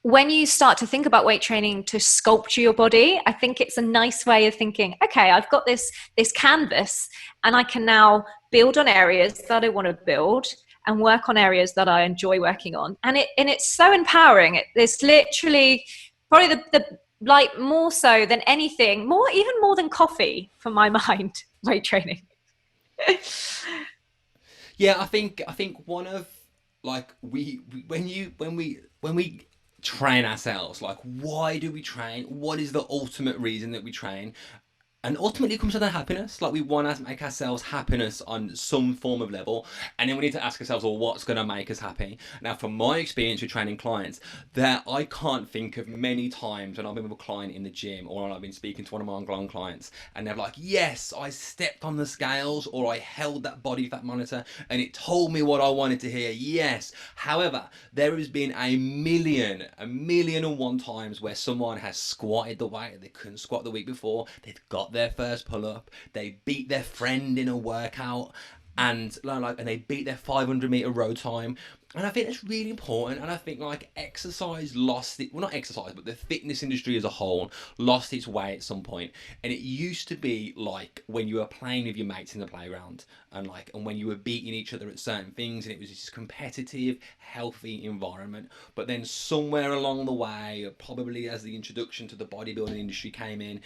when you start to think about weight training to sculpture your body, I think it's a nice way of thinking, okay, I've got this canvas and I can now build on areas that I want to build and work on areas that I enjoy working on. And it's so empowering. It's literally probably the like more so than anything, even more than coffee for my mind, weight training. Yeah, I think one of like when we train ourselves, like why do we train? What is the ultimate reason that we train? And ultimately it comes to the happiness. Like we want to make ourselves happiness on some form of level, and then we need to ask ourselves, well, what's going to make us happy? Now, from my experience with training clients, that I can't think of many times when I've been with a client in the gym, or when I've been speaking to one of my online clients, and they're like, yes, I stepped on the scales, or I held that body fat monitor and it told me what I wanted to hear. Yes. However, there has been a million and one times where someone has squatted the weight they couldn't squat the week before. They've got their first pull-up, they beat their friend in a workout, and they beat their 500-meter row time. And I think that's really important. And I think like exercise lost it, well, not exercise, but the fitness industry as a whole lost its way at some point. And it used to be like when you were playing with your mates in the playground, and when you were beating each other at certain things, and it was this competitive, healthy environment. But then somewhere along the way, probably as the introduction to the bodybuilding industry came in,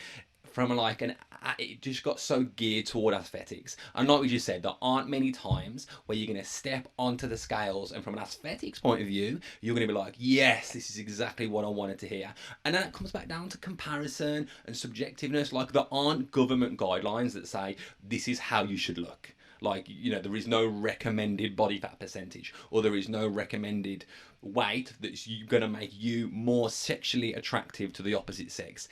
it just got so geared toward aesthetics. And like we just said, there aren't many times where you're going to step onto the scales and from an aesthetics point of view, you're going to be like, yes, this is exactly what I wanted to hear. And then it comes back down to comparison and subjectiveness. Like there aren't government guidelines that say this is how you should look. There is no recommended body fat percentage, or there is no recommended weight that's going to make you more sexually attractive to the opposite sex.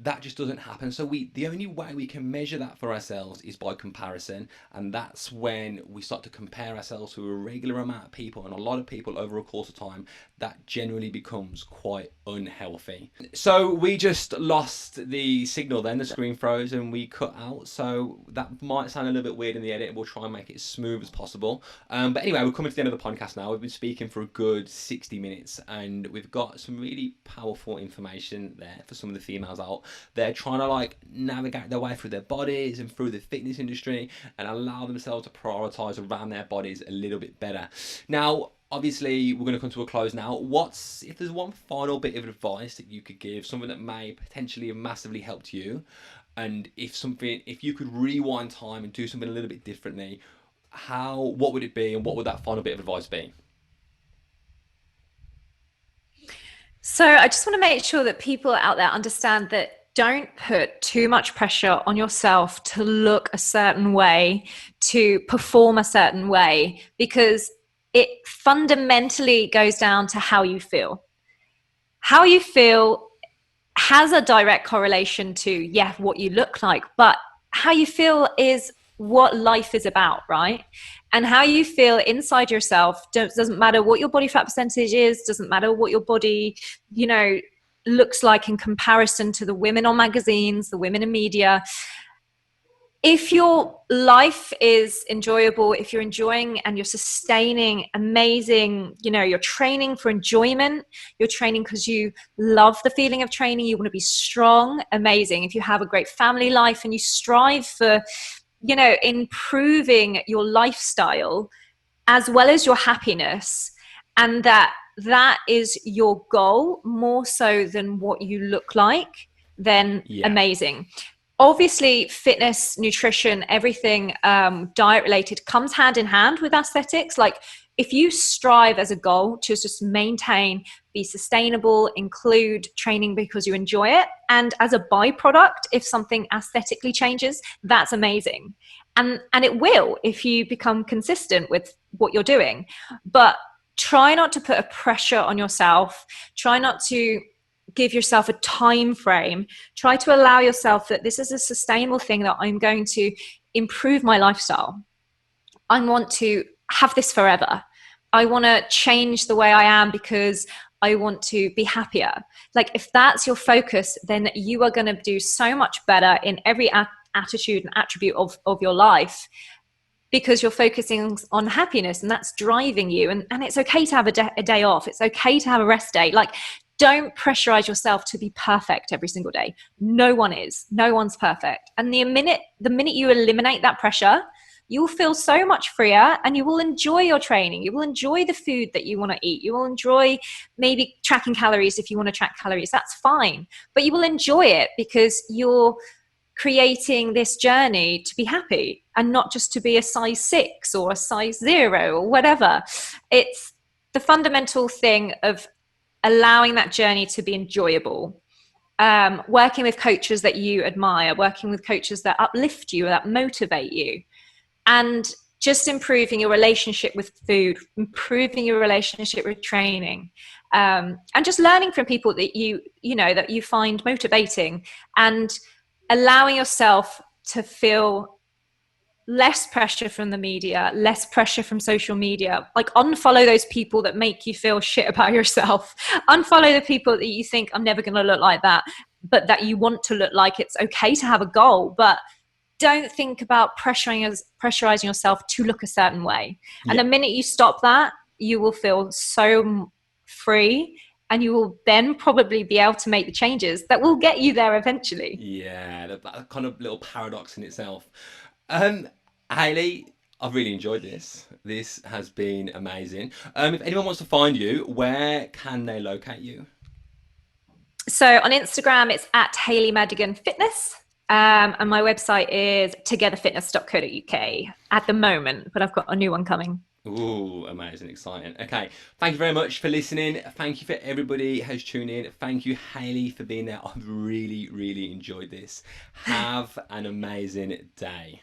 That just doesn't happen. So the only way we can measure that for ourselves is by comparison, and that's when we start to compare ourselves to a regular amount of people, and a lot of people over a course of time. That generally becomes quite unhealthy. So we just lost the signal then, the screen froze and we cut out. So that might sound a little bit weird in the edit. We'll try and make it as smooth as possible. But anyway, we're coming to the end of the podcast now. We've been speaking for a good 60 minutes and we've got some really powerful information there for some of the females out there trying to navigate their way through their bodies and through the fitness industry and allow themselves to prioritize around their bodies a little bit better. Now, obviously, we're going to come to a close now. If there's one final bit of advice that you could give, something that may potentially have massively helped you, and if you could rewind time and do something a little bit differently, what would it be, and what would that final bit of advice be? So I just want to make sure that people out there understand that don't put too much pressure on yourself to look a certain way, to perform a certain way, because it fundamentally goes down to how you feel. How you feel has a direct correlation to, what you look like, but how you feel is what life is about, right? And how you feel inside yourself doesn't matter what your body fat percentage is, doesn't matter what your body, looks like in comparison to the women on magazines, the women in media. If your life is enjoyable, if you're enjoying and you're sustaining amazing, you're training for enjoyment, you're training because you love the feeling of training, you want to be strong, amazing. If you have a great family life and you strive for, improving your lifestyle as well as your happiness, and that is your goal more so than what you look like, then amazing. Obviously, fitness, nutrition, everything diet related comes hand in hand with aesthetics. Like if you strive as a goal to just maintain, be sustainable, include training because you enjoy it, and as a byproduct, if something aesthetically changes, that's amazing. And it will if you become consistent with what you're doing. But try not to put a pressure on yourself. Try not to give yourself a time frame. Try to allow yourself that this is a sustainable thing, that I'm going to improve my lifestyle. I want to have this forever. I want to change the way I am because I want to be happier. If that's your focus, then you are going to do so much better in every attitude and attribute of your life, because you're focusing on happiness and that's driving you. And it's okay to have a day off. It's okay to have a rest day. don't pressurize yourself to be perfect every single day. No one is. No one's perfect. And the minute you eliminate that pressure, you will feel so much freer, and you will enjoy your training. You will enjoy the food that you want to eat. You will enjoy maybe tracking calories if you want to track calories. That's fine. But you will enjoy it because you're creating this journey to be happy and not just to be a size 6 or a size 0 or whatever. It's the fundamental thing of allowing that journey to be enjoyable. Working with coaches that you admire, working with coaches that uplift you, that motivate you, and just improving your relationship with food, improving your relationship with training, and just learning from people that that you find motivating, and allowing yourself to feel less pressure from the media, less pressure from social media. Like, unfollow those people that make you feel shit about yourself. Unfollow the people that you think, I'm never going to look like that, but that you want to look like. It's okay to have a goal, but don't think about pressurizing yourself to look a certain way. And the minute you stop that, you will feel so free, and you will then probably be able to make the changes that will get you there eventually. Yeah, that kind of little paradox in itself. Hayley, I've really enjoyed this. This has been amazing. If anyone wants to find you, where can they locate you? So on Instagram, it's at Haley Madigan Fitness. And my website is togetherfitness.co.uk at the moment, but I've got a new one coming. Ooh, amazing, exciting. Okay, thank you very much for listening. Thank you for everybody who's tuned in. Thank you, Hayley, for being there. I've really, really enjoyed this. Have an amazing day.